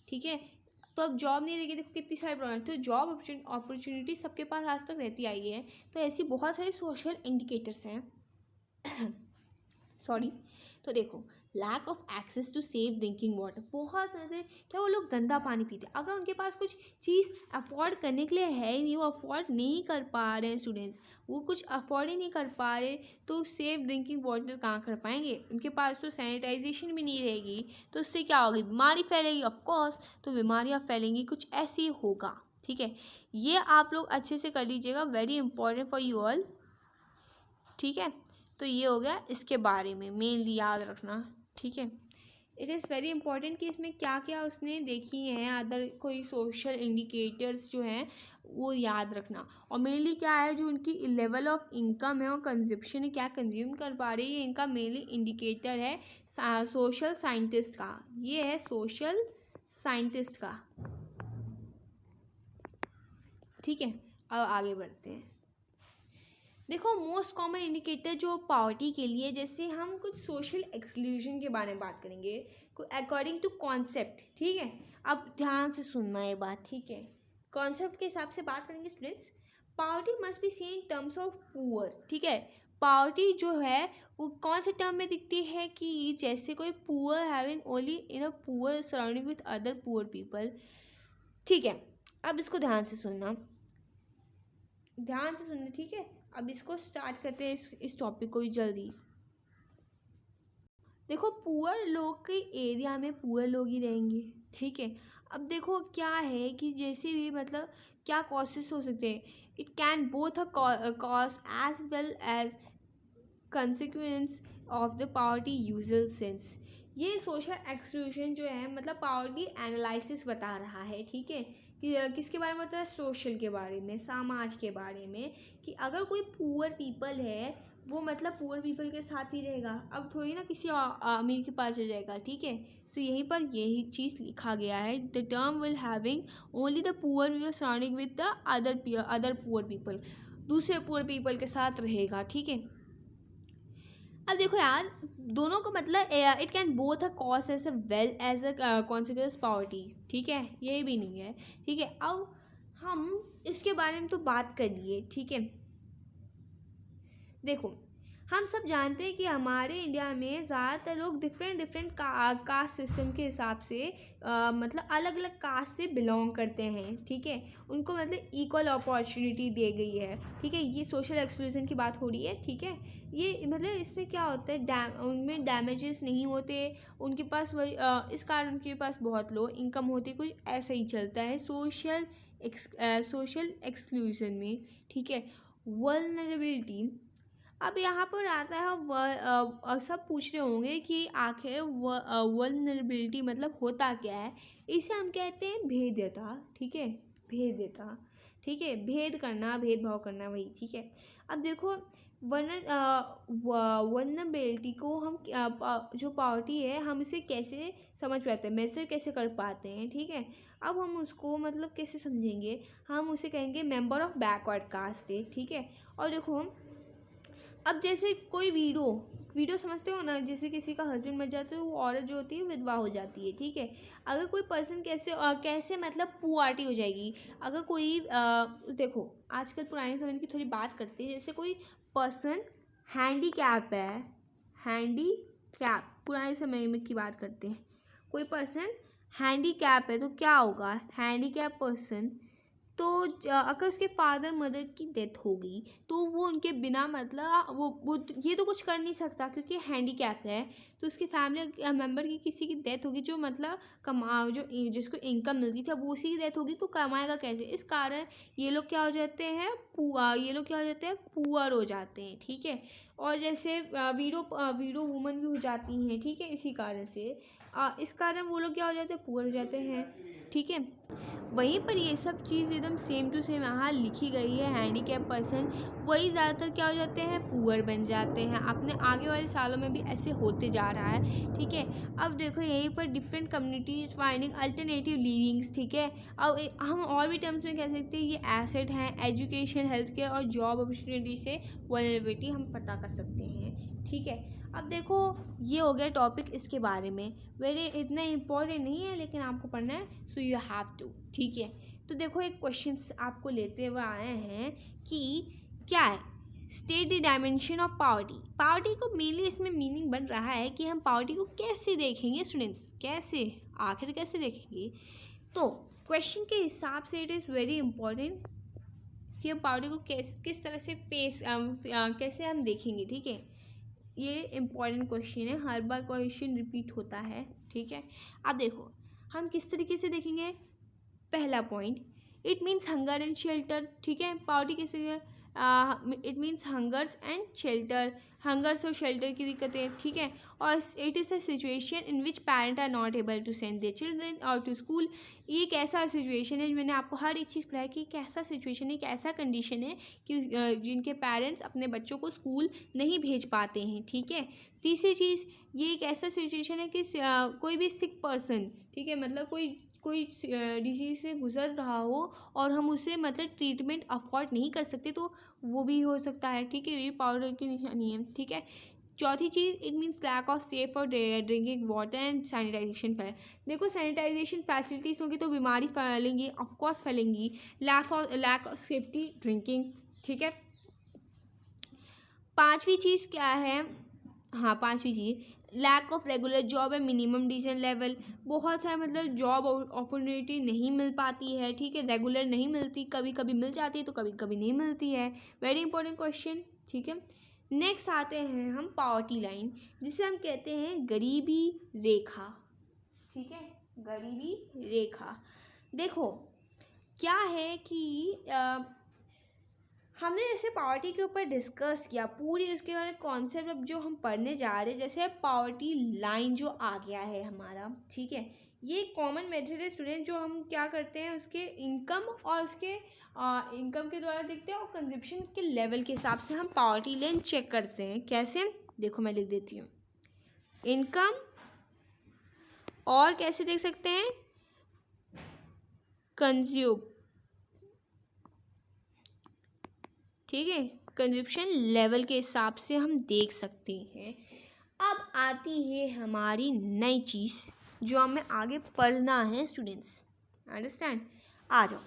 ठीक है। तो अब जॉब नहीं रहेगी, देखो कितनी सारी प्रॉब्लम, तो जॉब अपॉर्चुनिटी सबके पास आज तक रहती आई है। तो ऐसी बहुत सारे सोशल इंडिकेटर्स हैं सॉरी। तो देखो, lack of access to safe drinking water, बहुत ज़्यादा क्या वो लोग गंदा पानी पीते हैं, अगर उनके पास कुछ चीज़ अफोर्ड करने के लिए है ही नहीं, वो अफोर्ड नहीं कर पा रहे हैं स्टूडेंट्स, वो कुछ अफोर्ड ही नहीं कर पा रहे, तो सेफ ड्रिंकिंग वाटर कहाँ कर पाएंगे, उनके पास तो सैनिटाइजेशन भी नहीं रहेगी, तो उससे क्या होगी, बीमारी फैलेगी, ऑफकोर्स, तो बीमारियाँ फैलेंगी, कुछ ऐसे ही होगा, ठीक है। ये आप लोग अच्छे से कर लीजिएगा, very important for you all, ठीक है। तो ये हो गया इसके बारे में, मेनली याद रखना, ठीक है। इट इज़ वेरी इंपॉर्टेंट कि इसमें क्या क्या उसने देखी हैं, अदर कोई सोशल इंडिकेटर्स जो हैं वो याद रखना, और मेनली क्या है, जो उनकी लेवल ऑफ इनकम है और कंजप्शन है, क्या कंज्यूम कर पा रही है, इनका मेनली इंडिकेटर है सोशल साइंटिस्ट का, ये है सोशल साइंटिस्ट का, ठीक है। अब आगे बढ़ते हैं। देखो मोस्ट कॉमन इंडिकेटर जो पॉवर्टी के लिए, जैसे हम कुछ सोशल एक्सक्लूजन के बारे में बात करेंगे अकॉर्डिंग टू कॉन्सेप्ट, ठीक है। अब ध्यान से सुनना ये बात, ठीक है, कॉन्सेप्ट के हिसाब से बात करेंगे students. Poverty must be seen in terms of poor, ठीक है। पॉवर्टी जो है वो कौन से टर्म में दिखती है, कि जैसे कोई poor having only in a poor surrounding with other poor people, ठीक है। अब इसको ध्यान से सुनना, ठीक है। अब इसको स्टार्ट करते हैं, इस टॉपिक को भी जल्दी। देखो पुअर लोग के एरिया में पुअर लोग ही रहेंगे, ठीक है। अब देखो क्या है कि जैसे भी मतलब क्या कॉसेस हो सकते हैं, it can both a cause as well as consequence of the poverty usual sense. ये सोशल एक्सक्लूजन जो है मतलब पॉवर्टी एनालिसिस बता रहा है, ठीक है, कि किसके बारे में बता है, सोशल के बारे में, समाज के बारे में, कि अगर कोई पुअर पीपल है वो मतलब पुअर पीपल के साथ ही रहेगा, अब थोड़ी ना किसी अमीर के पास चल जाएगा, ठीक है। तो यहीं पर यही चीज़ लिखा गया है, the term will having only the poor surrounding with the other poor people, दूसरे पुअर पीपल के साथ रहेगा, ठीक है। अब देखो यार, दोनों का मतलब it can both a cause as a well as a consequence poverty, ठीक है, ये भी नहीं है, ठीक है। अब हम इसके बारे में तो बात कर लिए, ठीक है। देखो हम सब जानते हैं कि हमारे इंडिया में ज़्यादातर लोग डिफरेंट कास्ट सिस्टम के हिसाब से मतलब अलग अलग कास्ट से बिलोंग करते हैं, ठीक है। उनको मतलब इक्वल अपॉर्चुनिटी दी गई है, ठीक है। ये सोशल एक्सक्लूजन की बात हो रही है, ठीक है। ये मतलब इसमें क्या होता है, उनमें डैमेजेस नहीं होते, उनके पास वही इस कारण उनके पास बहुत लो इनकम होती है, कुछ ऐसा ही चलता है सोशल एक्सक्लूजन में, ठीक है। वल्नरेबिलिटी, अब यहाँ पर आता है सब पूछ रहे होंगे कि आखिर वल्नरेबिलिटी मतलब होता क्या है। इसे हम कहते हैं भेद्यता, ठीक है। भेद्यता, ठीक है। भेद करना, भेदभाव करना, वही, ठीक है। अब देखो वल्नरेबिलिटी को हम जो पावर्टी है हम इसे कैसे समझ पाते हैं, मेजर कैसे कर पाते हैं, ठीक है। अब हम उसको मतलब कैसे समझेंगे, हम उसे कहेंगे मेंबर ऑफ बैकवर्ड कास्ट है, ठीक है। और देखो अब जैसे कोई वीडो समझते हो ना, जैसे किसी का हस्बैंड मर जाता है, वो औरत जो होती है विधवा हो जाती है, ठीक है। अगर कोई पर्सन कैसे मतलब पुअर्टी हो जाएगी, अगर कोई देखो आजकल पुराने समय की थोड़ी बात करते हैं, जैसे कोई पर्सन हैंडीकैप है, हैंडीकैप पुराने समय में की बात करते हैं, कोई पर्सन हैंडीकैप है तो क्या होगा, हैंडीकैप पर्सन तो अगर उसके फादर मदर की डेथ हो गई तो वो उनके बिना मतलब वो ये तो कुछ कर नहीं सकता क्योंकि हैंडीकैप है। तो उसकी फैमिली मेम्बर की किसी की डेथ होगी जो मतलब जिसको इनकम मिलती थी, अब वो उसी की डेथ होगी तो कमाएगा कैसे। इस कारण ये लोग क्या हो जाते हैं, पुअर हो जाते हैं, ठीक है। और जैसे वीडो वुमन भी हो जाती हैं, ठीक है। इसी कारण से इस कारण वो लोग क्या हो जाते हैं, पुअर हो जाते हैं, ठीक है। वहीं पर ये सब चीज़ एकदम सेम टू सेम यहाँ लिखी गई है, हैंडीकैप पर्सन वही ज़्यादातर क्या हो जाते हैं, पुअर बन जाते हैं। अपने आगे वाले सालों में भी ऐसे होते जा रहा है, ठीक है। अब देखो यहीं पर different communities finding alternative livings, ठीक है। अब हम और भी टर्म्स में कह सकते हैं ये एसेट हैं, एजुकेशन, हेल्थ केयर और जॉब अपॉर्चुनिटी से वल्नरेबिलिटी हम पता कर सकते हैं, ठीक है। अब देखो ये हो गया टॉपिक इसके बारे में, वेरी इतना इम्पोर्टेंट नहीं है लेकिन आपको पढ़ना है, सो यू हैव टू, ठीक है। तो देखो एक क्वेश्चंस आपको लेते हुए आए हैं कि क्या है, state the dimension of poverty. Poverty को मेनली इसमें मीनिंग बन रहा है कि हम पावर्टी को कैसे देखेंगे स्टूडेंट्स, कैसे आखिर कैसे देखेंगे। तो क्वेश्चन के हिसाब से इट इज़ वेरी इंपॉर्टेंट कि हम पावर्टी को किस तरह से कैसे हम देखेंगे, ठीक है। ये इम्पॉर्टेंट क्वेश्चन है, हर बार क्वेश्चन रिपीट होता है, ठीक है। अब देखो हम किस तरीके से देखेंगे। पहला point, it means hunger and shelter, ठीक है। पावर्टी कैसे it means hungers and shelter, hungers और शेल्टर की दिक्कतें, ठीक है। और it is a situation in which parent are not able to send their children और टू स्कूल। ये एक ऐसा सिचुएशन है, मैंने आपको हर एक चीज़ पढ़ाई कि एक ऐसा सिचुएशन है, एक ऐसा कंडीशन है कि जिनके पेरेंट्स अपने बच्चों को स्कूल नहीं भेज पाते हैं, ठीक है। तीसरी चीज़, ये एक ऐसा सिचुएशन है कि कोई भी सिक पर्सन, ठीक है, मतलब कोई डिजीज़ से गुजर रहा हो और हम उसे मतलब ट्रीटमेंट अफोर्ड नहीं कर सकते तो वो भी हो सकता है, ठीक है। ये पाउडर की निशानी है, ठीक है। चौथी चीज़, it means lack of safe और drinking water and sanitization fail. देखो सैनिटाइजेशन फैसिलिटीज़ होगी तो बीमारी फैलेंगी, ऑफकोर्स फैलेंगी। लैक ऑफ सेफ्टी ड्रिंकिंग, ठीक है। पांचवी चीज़ क्या है, हाँ पांचवी चीज़, लैक ऑफ रेगुलर जॉब है, मिनिमम डिसेंट लेवल। बहुत सारे मतलब जॉब अपॉर्चुनिटी नहीं मिल पाती है, ठीक है। रेगुलर नहीं मिलती, कभी कभी मिल जाती है तो कभी कभी नहीं मिलती है। वेरी इंपॉर्टेंट क्वेश्चन, ठीक है। नेक्स्ट आते हैं हम पावर्टी लाइन, जिसे हम कहते हैं गरीबी रेखा, ठीक है। गरीबी रेखा, देखो क्या है कि हमने जैसे पावर्टी के ऊपर डिस्कस किया पूरी, उसके बारे में कॉन्सेप्ट अब जो हम पढ़ने जा रहे हैं, जैसे पावर्टी लाइन जो आ गया है हमारा, ठीक है। ये कॉमन मेथड है स्टूडेंट, जो हम क्या करते हैं उसके इनकम और उसके इनकम के द्वारा देखते हैं और कंजप्शन के लेवल के हिसाब से हम पावर्टी लाइन चेक करते हैं। कैसे, देखो मैं लिख देती हूँ, इनकम और कैसे देख सकते हैं, कंज्यूम, ठीक है, कंजप्शन लेवल के हिसाब से हम देख सकते हैं। अब आती है हमारी नई चीज़ जो हमें आगे पढ़ना है स्टूडेंट्स, अंडरस्टैंड। आ जाओ,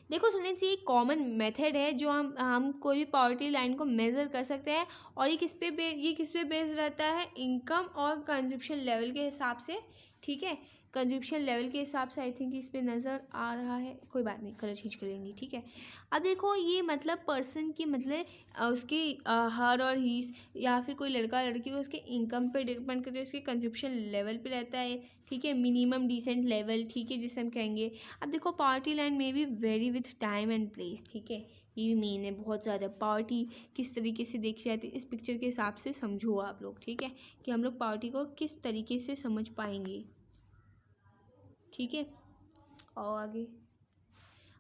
देखो स्टूडेंट्स, ये एक कॉमन मेथड है जो हम कोई भी पॉवर्टी लाइन को मेज़र कर सकते हैं, और ये किस पे बेस्ड रहता है, इनकम और कंजप्शन लेवल के हिसाब से, ठीक है। कंजप्शन लेवल के हिसाब से आई थिंक इस पे नज़र आ रहा है, कोई बात नहीं, कलर चेंज कर लेंगे, ठीक है। अब देखो ये मतलब पर्सन की मतलब उसकी हर और हीज, या फिर कोई लड़का लड़की को उसके इनकम पे डिपेंड करते हैं, उसके कंजप्शन लेवल पे रहता है, ठीक है, मिनिमम डिसेंट लेवल, ठीक है, जिसे हम कहेंगे। अब देखो पावर्टी लाइन में भी very with time and place, ठीक है, ये भी मेन है बहुत ज़्यादा। पावर्टी किस तरीके से देखी जाती है इस पिक्चर के हिसाब से समझो आप लोग, ठीक है, कि हम लोग पावर्टी को किस तरीके से समझ पाएंगे, ठीक है। और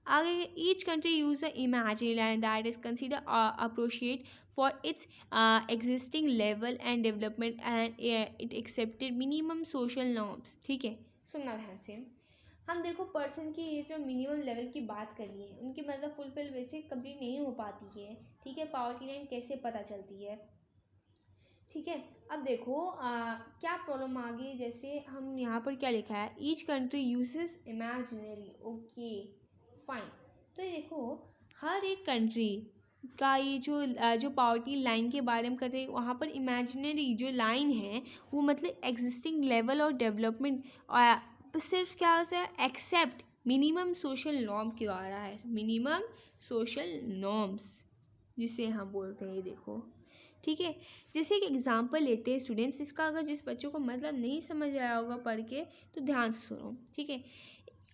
आगे each country use the imaginary line that is consider appropriate for its existing level and development and it accepted minimum social norms, ठीक है। सुनना ध्यान से, हम देखो पर्सन की ये जो मिनिमम लेवल की बात करी है, उनकी मतलब फुलफिल वैसे कंप्लीट नहीं हो पाती है, ठीक है। पावर्टी लाइन कैसे पता चलती है, ठीक है। अब देखो क्या प्रॉब्लम आ गई, जैसे हम यहाँ पर क्या लिखा है, each country uses imaginary, okay fine. तो ये देखो हर एक कंट्री का ये जो पावर्टी लाइन के बारे में कर रहे हैं, वहाँ पर इमेजिनरी जो लाइन है वो मतलब एग्जिस्टिंग लेवल और डेवलपमेंट सिर्फ क्या होता है, एक्सेप्ट मिनिमम सोशल नॉर्म क्यों आ रहा है, मिनिमम सोशल नॉर्म्स जिसे हम बोलते हैं, ये देखो, ठीक है। जैसे एक एग्जांपल लेते हैं स्टूडेंट्स, इसका अगर जिस बच्चों को मतलब नहीं समझ आया होगा पढ़ के तो ध्यान से सुनो, ठीक है।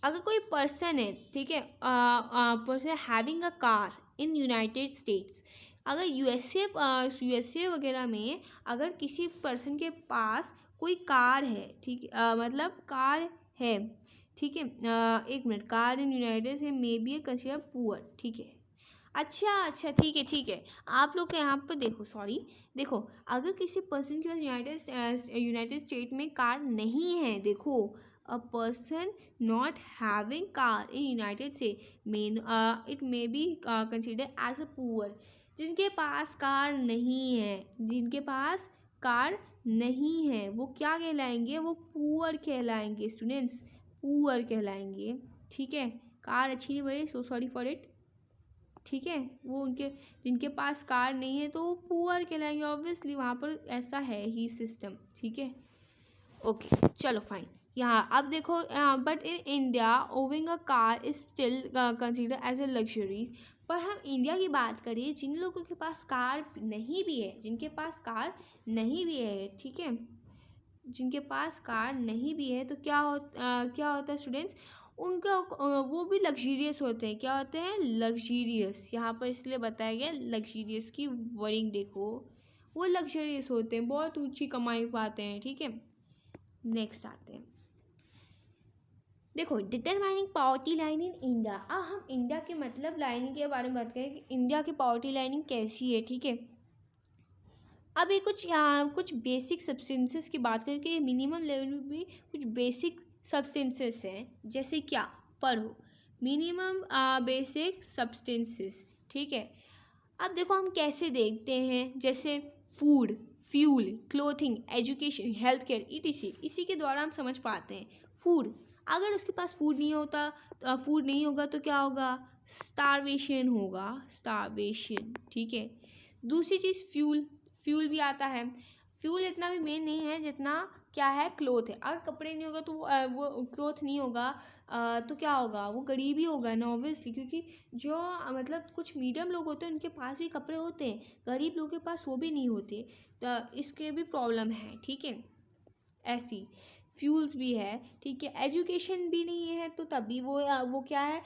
अगर कोई पर्सन है, ठीक है, person having a car in United states, अगर यूएसए वगैरह में अगर किसी पर्सन के पास कोई कार है, ठीक मतलब कार है, ठीक है, एक मिनट, कार इन यूनाइटेड से मे बी कंसिडर पुअर, ठीक है। अच्छा ठीक है, आप लोग के यहाँ पर देखो, सॉरी, देखो अगर किसी पर्सन के पास यूनाइटेड स्टेट में कार नहीं है, देखो a person not having car in United State men it may be consider as a poor. जिनके पास कार नहीं है, जिनके पास कार नहीं है वो क्या कहलाएंगे, वो पुअर कहलाएंगे स्टूडेंट्स, पुअर कहलाएंगे, ठीक है। कार अच्छी नहीं बनी, सो सॉरी फॉर इट, ठीक है। वो उनके जिनके पास कार नहीं है तो वो पुअर कहलाएंगे, ऑब्वियसली वहाँ पर ऐसा है ही सिस्टम, ठीक है। ओके चलो फाइन। यहाँ अब देखो, but in India owing a car is still consider as a luxury. पर हम इंडिया की बात करें, जिन लोगों के पास कार नहीं भी है, जिनके पास कार नहीं भी है, ठीक है, जिनके पास कार नहीं भी है, तो क्या होता है स्टूडेंट्स, उनका वो भी लग्जीरियस होते हैं, क्या होते हैं, लग्जीरियस। यहाँ पर इसलिए बताया गया लग्जीरियस की वर्डिंग देखो, वो लग्जरियस होते हैं, बहुत ऊंची कमाई पाते हैं, ठीक है। नेक्स्ट आते हैं, देखो determining poverty line in India. अब हम इंडिया के मतलब लाइनिंग के बारे में बात करें कि इंडिया की पावर्टी लाइनिंग कैसी है, ठीक है। अब ये कुछ बेसिक सब्सटेंसेस की बात करें कि मिनिमम लेवल में भी कुछ बेसिक सब्सटेंसेस हैं, जैसे क्या, पढ़ो, मिनिमम बेसिक सब्सटेंसेस, ठीक है। अब देखो हम कैसे देखते हैं, जैसे food, fuel, clothing, education, health care etc, इसी के द्वारा हम समझ पाते हैं। फूड, अगर उसके पास फूड नहीं होगा तो क्या होगा, स्टारवेशन होगा, स्टारवेशन, ठीक है। दूसरी चीज़ फ्यूल, फ्यूल भी आता है। फ्यूल इतना भी मेन नहीं है जितना क्या है, क्लोथ है। अगर कपड़े नहीं होगा तो वो क्लोथ नहीं होगा, तो क्या होगा, वो गरीब ही होगा ना, ऑब्वियसली, क्योंकि जो मतलब कुछ मीडियम लोग होते हैं उनके पास भी कपड़े होते हैं, गरीब लोगों के पास वो भी नहीं होते, तो इसके भी प्रॉब्लम है, ठीक है। ऐसी फ्यूल्स भी है, ठीक है। एजुकेशन भी नहीं है तो तभी वो क्या है,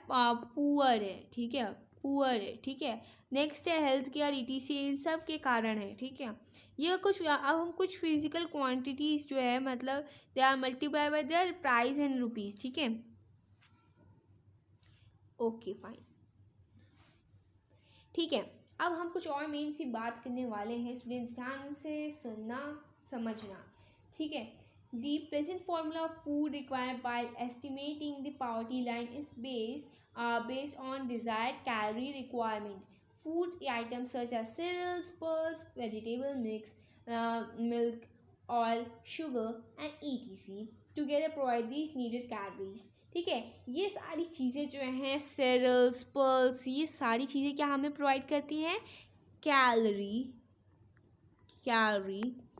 पुअर है, ठीक है, पुअर है, ठीक है। नेक्स्ट है हेल्थ केयर ईटीसी, इन सब के कारण है, ठीक है। ये कुछ अब हम कुछ फिजिकल क्वांटिटीज़ जो है मतलब they are multiply by their price and rupees, ठीक है। ओके फाइन, ठीक है। अब हम कुछ और मेन सी बात करने वाले हैं, स्टूडेंट्स ध्यान से सुनना समझना, ठीक है। The present formula of food required by estimating the poverty line is based on desired calorie requirement. Food items such as cereals, pulse, vegetable mix, milk, oil, sugar, and etc. together provide these needed calories. ठीक है। ये सारी चीज़ें जो हैं cereals, pulse, ये सारी चीज़ें क्या हमें प्रोवाइड करती हैं? कैलोरी।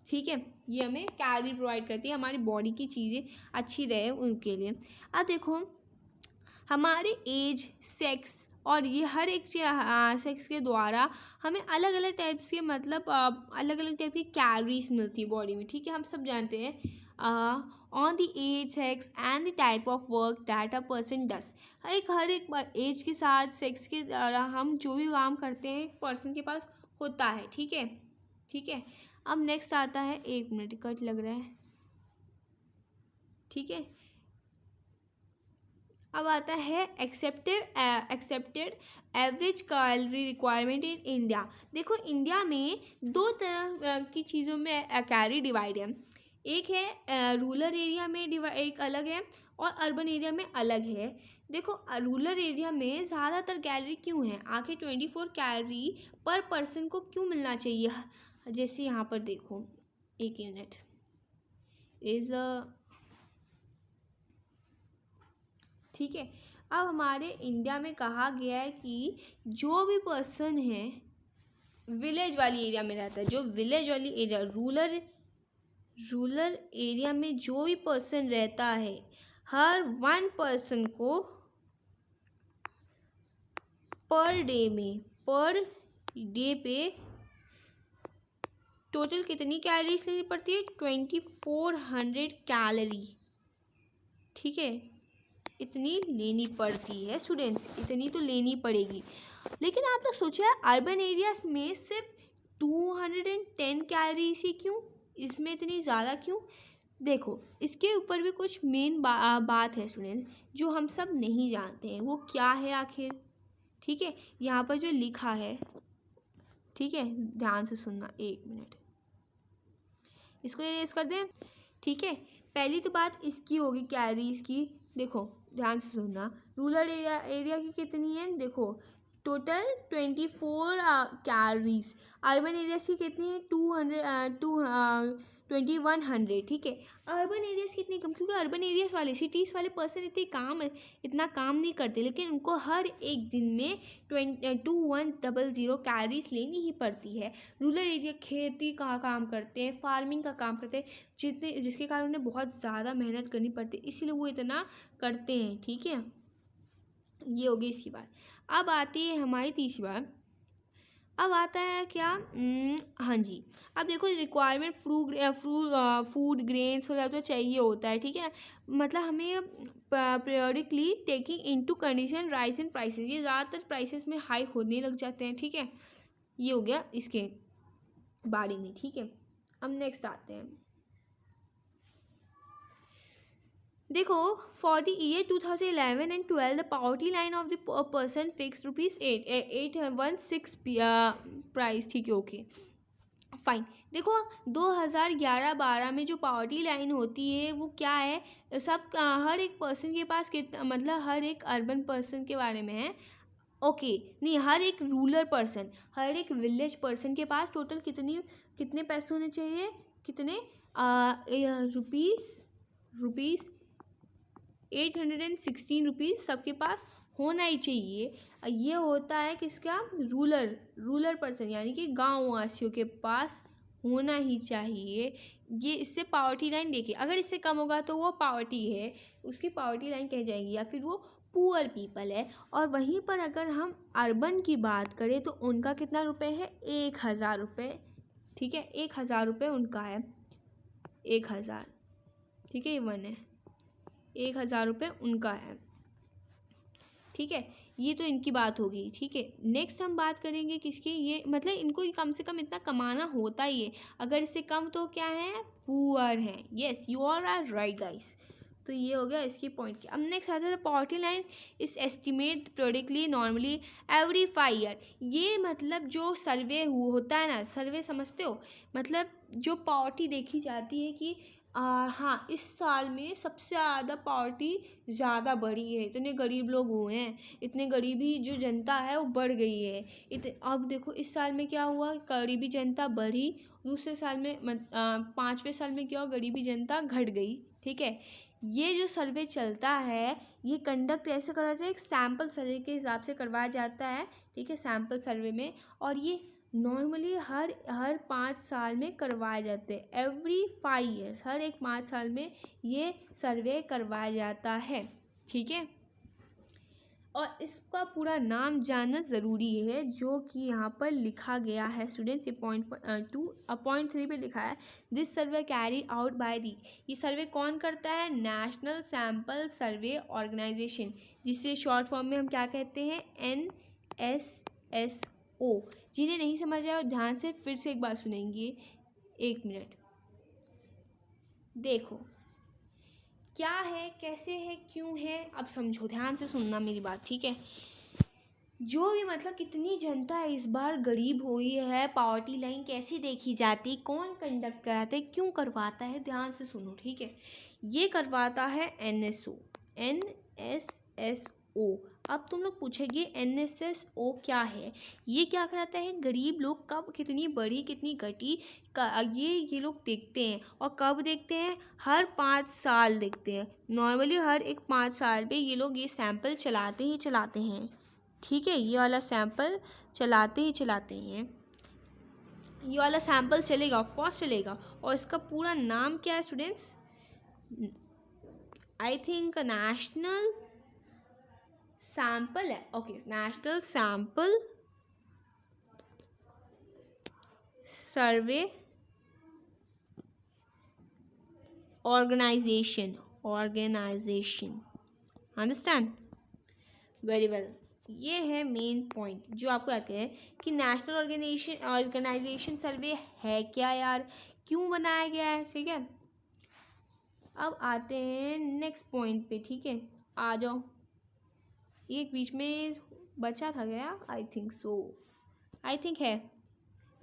ठीक है, ये हमें कैलोरी प्रोवाइड करती है, हमारी बॉडी की चीज़ें अच्छी रहे उनके लिए। अब देखो हमारे एज, सेक्स और ये हर एक सेक्स के द्वारा हमें अलग अलग टाइप्स के मतलब अलग अलग टाइप की कैलोरीज मिलती है बॉडी में। ठीक है, हम सब जानते हैं on the age, sex and the type of work that a person does. हर एक एज के साथ, सेक्स के द्वारा हम जो भी काम करते हैं एक पर्सन के पास होता है। ठीक है, ठीक है। अब नेक्स्ट आता है, 1 मिनट कट लग रहा है। ठीक है, अब आता है accepted average calorie requirement in India. देखो इंडिया में 2 तरह की चीज़ों में कैलोरी डिवाइड है। एक है रूरल एरिया में एक अलग है और अर्बन एरिया में अलग है। देखो रूरल एरिया में ज़्यादातर कैलोरी क्यों है? आखिर 24 कैलोरी पर पर्सन को क्यों मिलना चाहिए? जैसे यहाँ पर देखो, 1 यूनिट इज़ ठीक है। अब हमारे इंडिया में कहा गया है कि जो भी पर्सन है विलेज वाली एरिया में रहता है, जो विलेज वाली एरिया रूरल एरिया में जो भी पर्सन रहता है, हर 1 पर्सन को पर डे पे टोटल कितनी कैलोरीज लेनी पड़ती है? 2400 कैलोरी। ठीक है, इतनी लेनी पड़ती है स्टूडेंट्स, इतनी तो लेनी पड़ेगी। लेकिन आप लोग सोचिए अर्बन एरियाज में सिर्फ 210 कैलोरीज ही क्यों? इसमें इतनी ज़्यादा क्यों? देखो इसके ऊपर भी कुछ मेन बात है स्टूडेंट्स जो हम सब नहीं जानते हैं। वो क्या है आखिर? ठीक है, यहाँ पर जो लिखा है, ठीक है, ध्यान से सुनना, 1 मिनट इसको इरेज कर दें। ठीक है, पहली तो बात इसकी होगी कैलोरीज की। देखो ध्यान से सुनना, रूरल एरिया की कितनी है? देखो टोटल 24 कैलोरीज। अर्बन एरियाज की कितनी है? 2100। ठीक है, अर्बन एरियाज कितनी कम? क्योंकि अर्बन एरियाज वाले, सिटीज़ वाले पर्सन इतना काम नहीं करते, लेकिन उनको हर एक दिन में 2100 कैलोरीज लेनी ही पड़ती है। रूरल एरिया खेती का काम करते हैं, फार्मिंग का काम करते हैं, जिसके कारण उन्हें बहुत ज़्यादा मेहनत करनी पड़ती है, इसीलिए वो इतना करते हैं। ठीक है, ये होगी इसकी बात। अब आती है हमारी तीसरी बात। अब आता है क्या? हाँ जी, अब देखो रिक्वायरमेंट फूड ग्रेन्स वगैरह तो चाहिए होता है। ठीक है, मतलब हमें periodically taking into condition rice इन प्राइसेस, ये ज़्यादातर प्राइसेस में हाई होने लग जाते हैं। ठीक है, ये हो गया इसके बारे में। ठीक है, अब नेक्स्ट आते हैं। देखो for the year 2011 and 12 the poverty line of the person fix ₹816 price. ठीक है, ओके फाइन। देखो 2011-12 में जो पॉवर्टी लाइन होती है वो क्या है? सब हर एक पर्सन के पास मतलब हर एक अर्बन पर्सन के बारे में है। ओके नहीं, हर एक रूरल पर्सन, हर एक विलेज पर्सन के पास टोटल कितने पैसे होने चाहिए? कितने रुपीज़ 816 सबके पास होना ही चाहिए। ये होता है किसका? रूरल पर्सन, यानी कि गाँव वासियों के पास होना ही चाहिए। ये इससे पॉवर्टी लाइन देखिए, अगर इससे कम होगा तो वो पॉवर्टी है, उसकी पॉवर्टी लाइन कह जाएगी, या फिर वो पुअर पीपल है। और वहीं पर अगर हम अर्बन की बात करें तो उनका कितना रुपये है? 1000 रुपये। ठीक है, 1000 रुपये उनका है, 1000। ठीक है, ये 1 है, 1000 रुपये उनका है। ठीक है, ये तो इनकी बात होगी। ठीक है, नेक्स्ट हम बात करेंगे किसकी? ये मतलब इनको कम से कम इतना कमाना होता ही है, अगर इससे कम तो क्या है? पुअर है। Yes, you are right guys. तो ये हो गया इसकी पॉइंट की। अब नेक्स्ट आता है पॉवर्टी लाइन इस एस्टिमेट प्रोडिक्टली नॉर्मली एवरी 5 ईयर। ये मतलब जो सर्वे होता है ना, सर्वे समझते हो? मतलब जो पॉवर्टी देखी जाती है कि हाँ इस साल में सबसे ज़्यादा पॉवर्टी ज़्यादा बढ़ी है, इतने गरीब लोग हुए हैं, इतने गरीबी जो जनता है वो बढ़ गई है। अब देखो इस साल में क्या हुआ? गरीबी जनता बढ़ी। दूसरे साल में 5वें साल में क्या हुआ? गरीबी जनता घट गई। ठीक है, ये जो सर्वे चलता है ये कंडक्ट ऐसे करवाते हैं, एक सैम्पल सर्वे के हिसाब से करवाया जाता है, ठीक है, सैम्पल सर्वे में। और ये नॉर्मली हर 5 साल में करवाए जाते हैं, एवरी 5 ईयर्स, हर एक 5 साल में ये सर्वे करवाया जाता है, ठीक है। और इसका पूरा नाम जानना ज़रूरी है, जो कि यहाँ पर लिखा गया है स्टूडेंट्स। ये पॉइंट 3 पे लिखा है, this survey carry out by the. ये सर्वे कौन करता है? नेशनल सैम्पल सर्वे ऑर्गेनाइजेशन, जिसे शॉर्ट फॉर्म में हम क्या कहते हैं? NSSO। जिन्हें नहीं समझ आया ध्यान से फिर से एक बार सुनेंगे, 1 मिनट। देखो क्या है, कैसे है, क्यों है, अब समझो, ध्यान से सुनना मेरी बात, ठीक है। जो भी मतलब कितनी जनता है इस बार गरीब हुई है, पावर्टी लाइन कैसी देखी जाती, कौन कंडक्ट कराता है, क्यों करवाता है, ध्यान से सुनो, ठीक है। ये करवाता है NSO, NSSO। अब तुम लोग पूछेंगे NSSO क्या है? ये क्या कराता है? गरीब लोग कब कितनी बढ़ी कितनी घटी ये लोग देखते हैं। और कब देखते हैं? हर 5 साल देखते हैं। नॉर्मली हर एक 5 साल पे ये लोग ये सैंपल चलाते ही चलाते हैं, ठीक है। ये वाला सैंपल चलाते ही चलाते हैं, ये वाला सैंपल चलेगा, ऑफ कोर्स चलेगा। और इसका पूरा नाम क्या है students? I think national sample है, okay, national sample survey organisation, understand very well. ये है मेन पॉइंट जो आपको आते हैं कि नेशनल ऑर्गेनाइजेशन सर्वे है क्या यार, क्यों बनाया गया है, ठीक है। अब आते हैं नेक्स्ट पॉइंट पे, ठीक है, आ जाओ। एक बीच में बचा था क्या? आई थिंक है,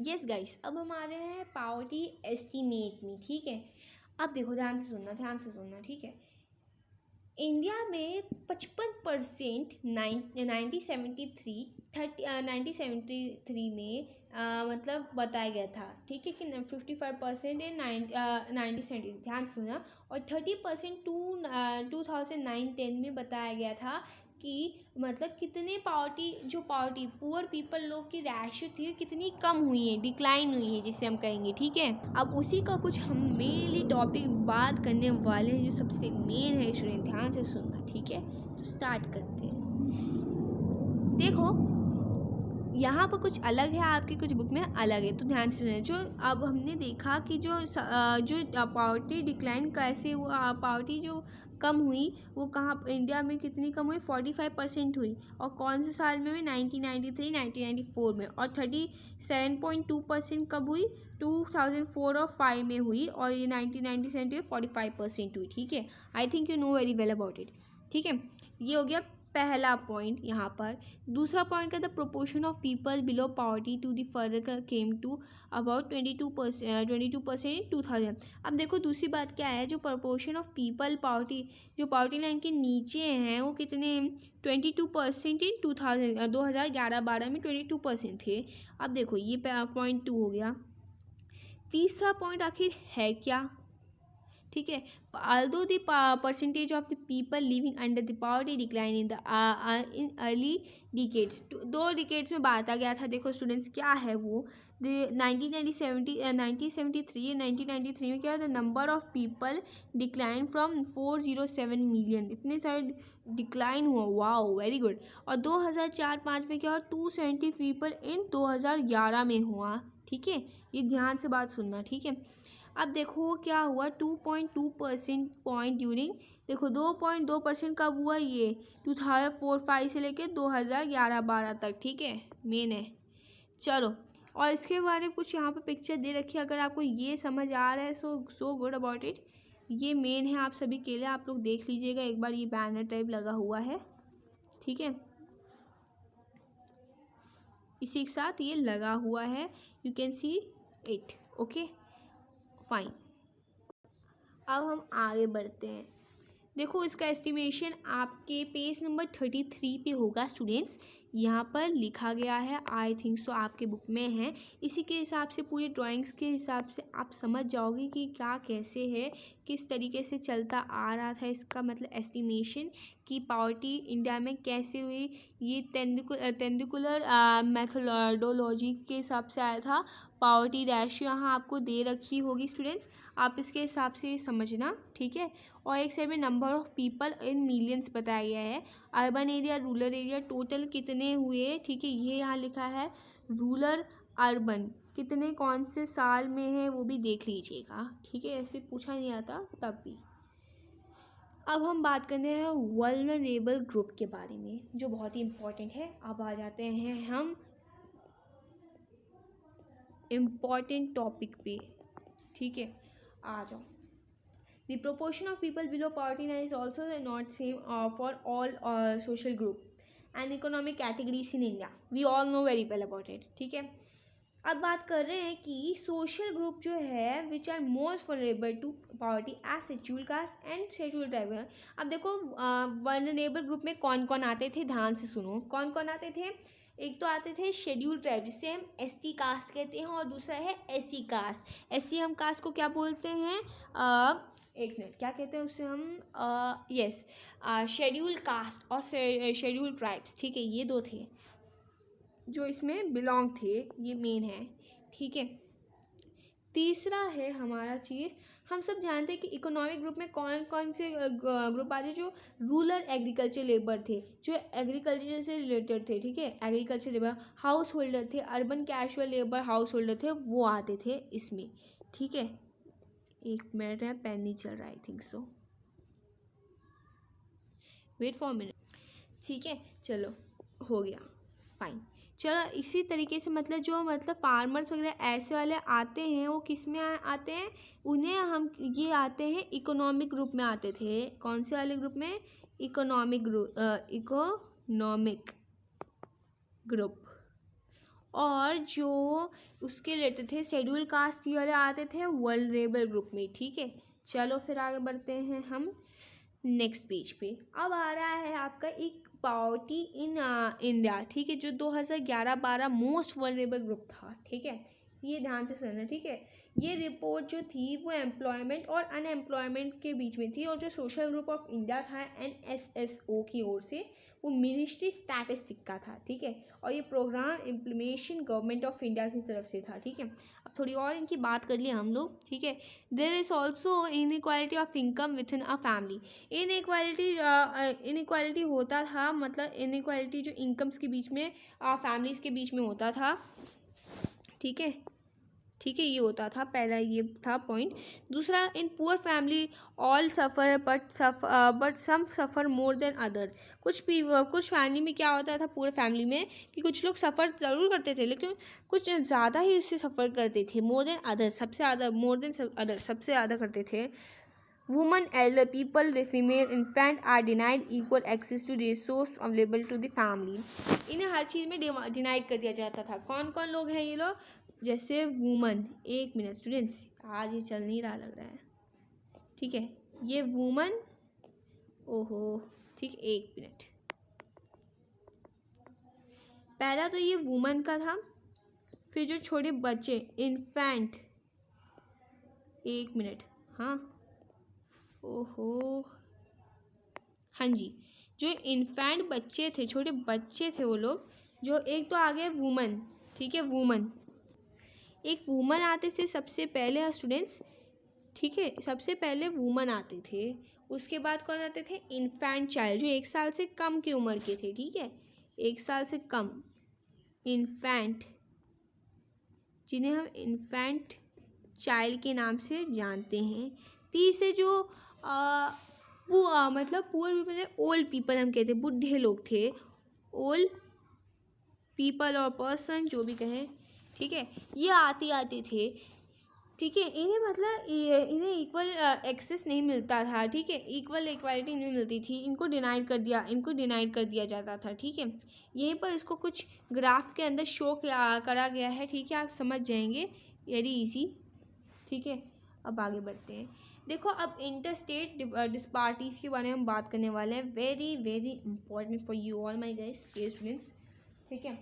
यस गाइस। अब हम आ रहे हैं पावर्टी एस्टीमेट में, ठीक है। अब देखो ध्यान से सुनना, ठीक है। इंडिया में 55% 1973 में मतलब बताया गया था, ठीक है, कि 55% इन 1970, ध्यान सुनना। और 30% 2009-10 में बताया गया था कि मतलब कितने पावर्टी पुअर पीपल लोग की रेशियो थी कितनी कम हुई है, डिक्लाइन हुई है जिसे हम कहेंगे, ठीक है। अब उसी का कुछ हम मेनली टॉपिक बात करने वाले हैं, जो सबसे मेन है स्टूडेंट, ध्यान से सुनना, ठीक है। तो स्टार्ट करते हैं। देखो यहाँ पर कुछ अलग है, आपकी कुछ बुक में अलग है, तो ध्यान से सुनिए। जो अब हमने देखा कि जो पावर्टी डिक्लाइन कैसे हुआ, पावर्टी जो कम हुई वो कहाँ इंडिया में कितनी कम हुई? 45% हुई। और कौन से साल में हुई? 1993 1994 में। और 37.2% कब हुई? 2004 और 5 में हुई। और ये 1997 में 45% हुई, ठीक है। I think you know very well about it, ठीक है। ये हो गया पहला पॉइंट यहाँ पर। दूसरा पॉइंट का the proportion of people below poverty to the further came to about 22% 2000। अब देखो दूसरी बात क्या है, जो प्रोपोर्शन ऑफ पीपल जो पॉवर्टी लाइन के नीचे हैं वो कितने? 22% इन 2011-12 में 22% थे। अब देखो ये पॉइंट 2 हो गया। तीसरा पॉइंट आखिर है क्या, ठीक है। although the percentage of the people living under the poverty decline in early decades, 2 decades में बांटा गया था। देखो स्टूडेंट्स क्या है वो, 1973 में क्या है, the number of people decline from 407 million, इतने सारे डिक्लाइन हुआ, वाओ वेरी गुड। और 2004-5 में क्या हुआ? 270 पीपल इन 2011 में हुआ, ठीक है। ये ध्यान से बात सुनना, ठीक है। अब देखो क्या हुआ, 2.2% पॉइंट ड्यूरिंग, देखो 2.2% कब हुआ? ये 2004-5 से लेके 2011-12 तक, ठीक है, मेन है। चलो, और इसके बारे में कुछ यहाँ पे पिक्चर दे रखी है, अगर आपको ये समझ आ रहा है सो गुड अबाउट इट। ये मेन है आप सभी के लिए, आप लोग देख लीजिएगा एक बार, ये बैनर टाइप लगा हुआ है, ठीक है, इसी के साथ ये लगा हुआ है, you can see it, okay fine. अब हम आगे बढ़ते हैं। देखो इसका एस्टिमेशन आपके पेज नंबर 33 पे होगा स्टूडेंट्स, यहाँ पर लिखा गया है, आई थिंक सो आपके बुक में है। इसी के हिसाब से पूरी ड्राइंग्स के हिसाब से आप समझ जाओगे कि क्या कैसे है, किस तरीके से चलता आ रहा था इसका मतलब एस्टिमेशन कि पॉवर्टी इंडिया में कैसे हुई। ये तेंदुकुलर मेथोडोलॉजी के हिसाब से आया था। पॉवर्टी रेशियो यहाँ आपको दे रखी होगी स्टूडेंट्स, आप इसके हिसाब से समझना, ठीक है। और एक साइड में number of people in millions बताया गया है। Urban area, rural area total कितने हुए, ठीक है, ये यहाँ लिखा है। रूरल अर्बन कितने कौन से साल में है वो भी देख लीजिएगा, ठीक है, ऐसे पूछा नहीं आता तब भी। अब हम बात करते हैं वल्नरेबल ग्रुप के बारे में, जो बहुत ही इम्पोर्टेंट है। अब आ जाते हैं हम इम्पॉर्टेंट टॉपिक पे, ठीक है, आ जाओ। The proportion of people below poverty line is also not same for all social group and economic categories in India. We all know very well about it, ठीक है। अब बात कर रहे हैं कि सोशल ग्रुप जो है which are most vulnerable to poverty as schedule caste and schedule tribe. अब देखो वनरेबल ग्रुप में कौन कौन आते थे, ध्यान से सुनो कौन कौन आते थे। एक तो आते थे शेड्यूल ट्राइब जिसे हम एसटी कास्ट कहते हैं, और दूसरा है एससी कास्ट। एससी हम कास्ट को क्या बोलते हैं, एक मिनट, क्या कहते हैं उसे हम, यस, शेड्यूल कास्ट और शेड्यूल ट्राइब्स, ठीक है, ये दो थे जो इसमें बिलोंग थे, ये मेन है, ठीक है। तीसरा है हमारा चीज़, हम सब जानते हैं कि इकोनॉमिक ग्रुप में कौन कौन से ग्रुप आते हैं, जो रूरल एग्रीकल्चर लेबर थे, जो एग्रीकल्चर से रिलेटेड थे, ठीक है, एग्रीकल्चर लेबर। हाउस होल्डर थे, urban casual labour house holder थे, वो आते थे इसमें, ठीक है। एक मिनट है, पेन नहीं चल रहा, I think so, wait for minute, ठीक है, चलो हो गया, फाइन। चलो इसी तरीके से मतलब जो मतलब फार्मर्स वगैरह ऐसे वाले आते हैं वो किस में आते हैं, उन्हें हम ये आते हैं इकोनॉमिक ग्रुप में आते थे। कौन से वाले ग्रुप में, इकोनॉमिक ग्रुप। और जो उसके लेते थे शेड्यूल कास्ट वाले आते थे वल्नरेबल ग्रुप में, ठीक है। चलो फिर आगे बढ़ते हैं हम नेक्स्ट पेज पे। अब आ रहा है आपका एक पॉवर्टी इन इंडिया, ठीक है, जो 2011-12 मोस्ट वल्नरेबल ग्रुप था, ठीक है, ये ध्यान से सुनना, ठीक है। ये रिपोर्ट जो थी वो एम्प्लॉयमेंट और अनएम्प्लॉयमेंट के बीच में थी, और जो सोशल ग्रुप ऑफ इंडिया था NSSO की ओर से, वो मिनिस्ट्री स्टैटिस्टिक का था, ठीक है, और ये programme implementation government of India की तरफ से था, ठीक है। अब थोड़ी और इनकी बात कर लिए हम लोग, ठीक है। There is also inequality of income within a family. Inequality होता था, मतलब इनइक्वालिटी जो इनकम्स के बीच में फैमिलीज़ के बीच में होता था, ठीक है, ठीक है, ये होता था, पहला ये था पॉइंट। दूसरा, in poor family all suffer but some suffer more than other. कुछ फैमिली में क्या होता था, पूरे फैमिली में, कि कुछ लोग सफ़र ज़रूर करते थे लेकिन कुछ ज़्यादा ही इससे सफ़र करते थे, मोर देन अदर, सबसे ज़्यादा, मोर देन अदर, सबसे ज़्यादा करते थे। Woman, elder people, female infant are denied equal access to resource available to the family. इन्हें हर चीज़ में डिनाइड कर दिया जाता था। कौन कौन लोग हैं ये लोग, जैसे वुमन, एक मिनट स्टूडेंट्स, आज ये चल नहीं रहा लग रहा है, ठीक है, ये वुमन, ओहो, ठीक, एक मिनट, पहला तो ये वुमन का था, फिर जो छोटे बच्चे इन्फेंट, एक मिनट, हाँ, ओहो, हाँ जी, जो इन्फेंट बच्चे थे, छोटे बच्चे थे वो लोग, जो एक तो आ गए वुमन, ठीक है, वुमन, एक वुमन आते थे सबसे पहले स्टूडेंट्स, ठीक है, सबसे पहले वुमन आते थे। उसके बाद कौन आते थे, इन्फेंट चाइल्ड, जो 1 साल से कम की उम्र के थे, ठीक है, 1 साल से कम, इन्फेंट, जिन्हें हम इन्फेंट चाइल्ड के नाम से जानते हैं। तीसरे जो मतलब पुअर पीपल, ओल्ड पीपल हम कहते हैं, बूढ़े लोग थे, ओल्ड पीपल और पर्सन जो भी कहें, ठीक है, ये आते थे, ठीक है। इन्हें मतलब इन्हें इक्वल एक्सेस नहीं मिलता था, ठीक है, इक्वालिटी नहीं मिलती थी, इनको डिनाइड कर दिया जाता था, ठीक है। यहीं पर इसको कुछ ग्राफ के अंदर शो करा गया है, ठीक है, आप समझ जाएंगे, वेरी इजी, ठीक है। अब आगे बढ़ते हैं। देखो, अब इंटर स्टेट डिस्पार्टीज़ के बारे में हम बात करने वाले हैं, very very important for you all my guys students. ठीक है।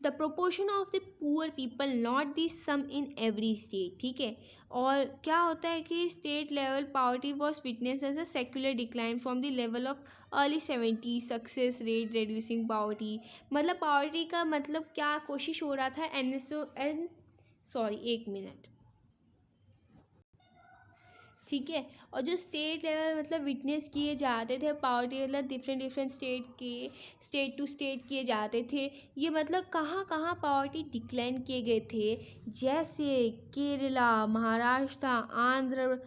The proportion of the poor people not the same in every state, ठीक है। और क्या होता है कि state level poverty was witness as a secular decline from the level of early 70s, success rate reducing poverty. मतलब poverty का मतलब क्या कोशिश हो रहा था एक मिनट, ठीक है। और जो स्टेट लेवल मतलब विटनेस किए जाते थे पॉवर्टी, मतलब डिफरेंट स्टेट टू स्टेट किए जाते थे। ये मतलब कहाँ कहाँ पॉवर्टी डिक्लाइन किए गए थे, जैसे केरला, महाराष्ट्र, आंध्र,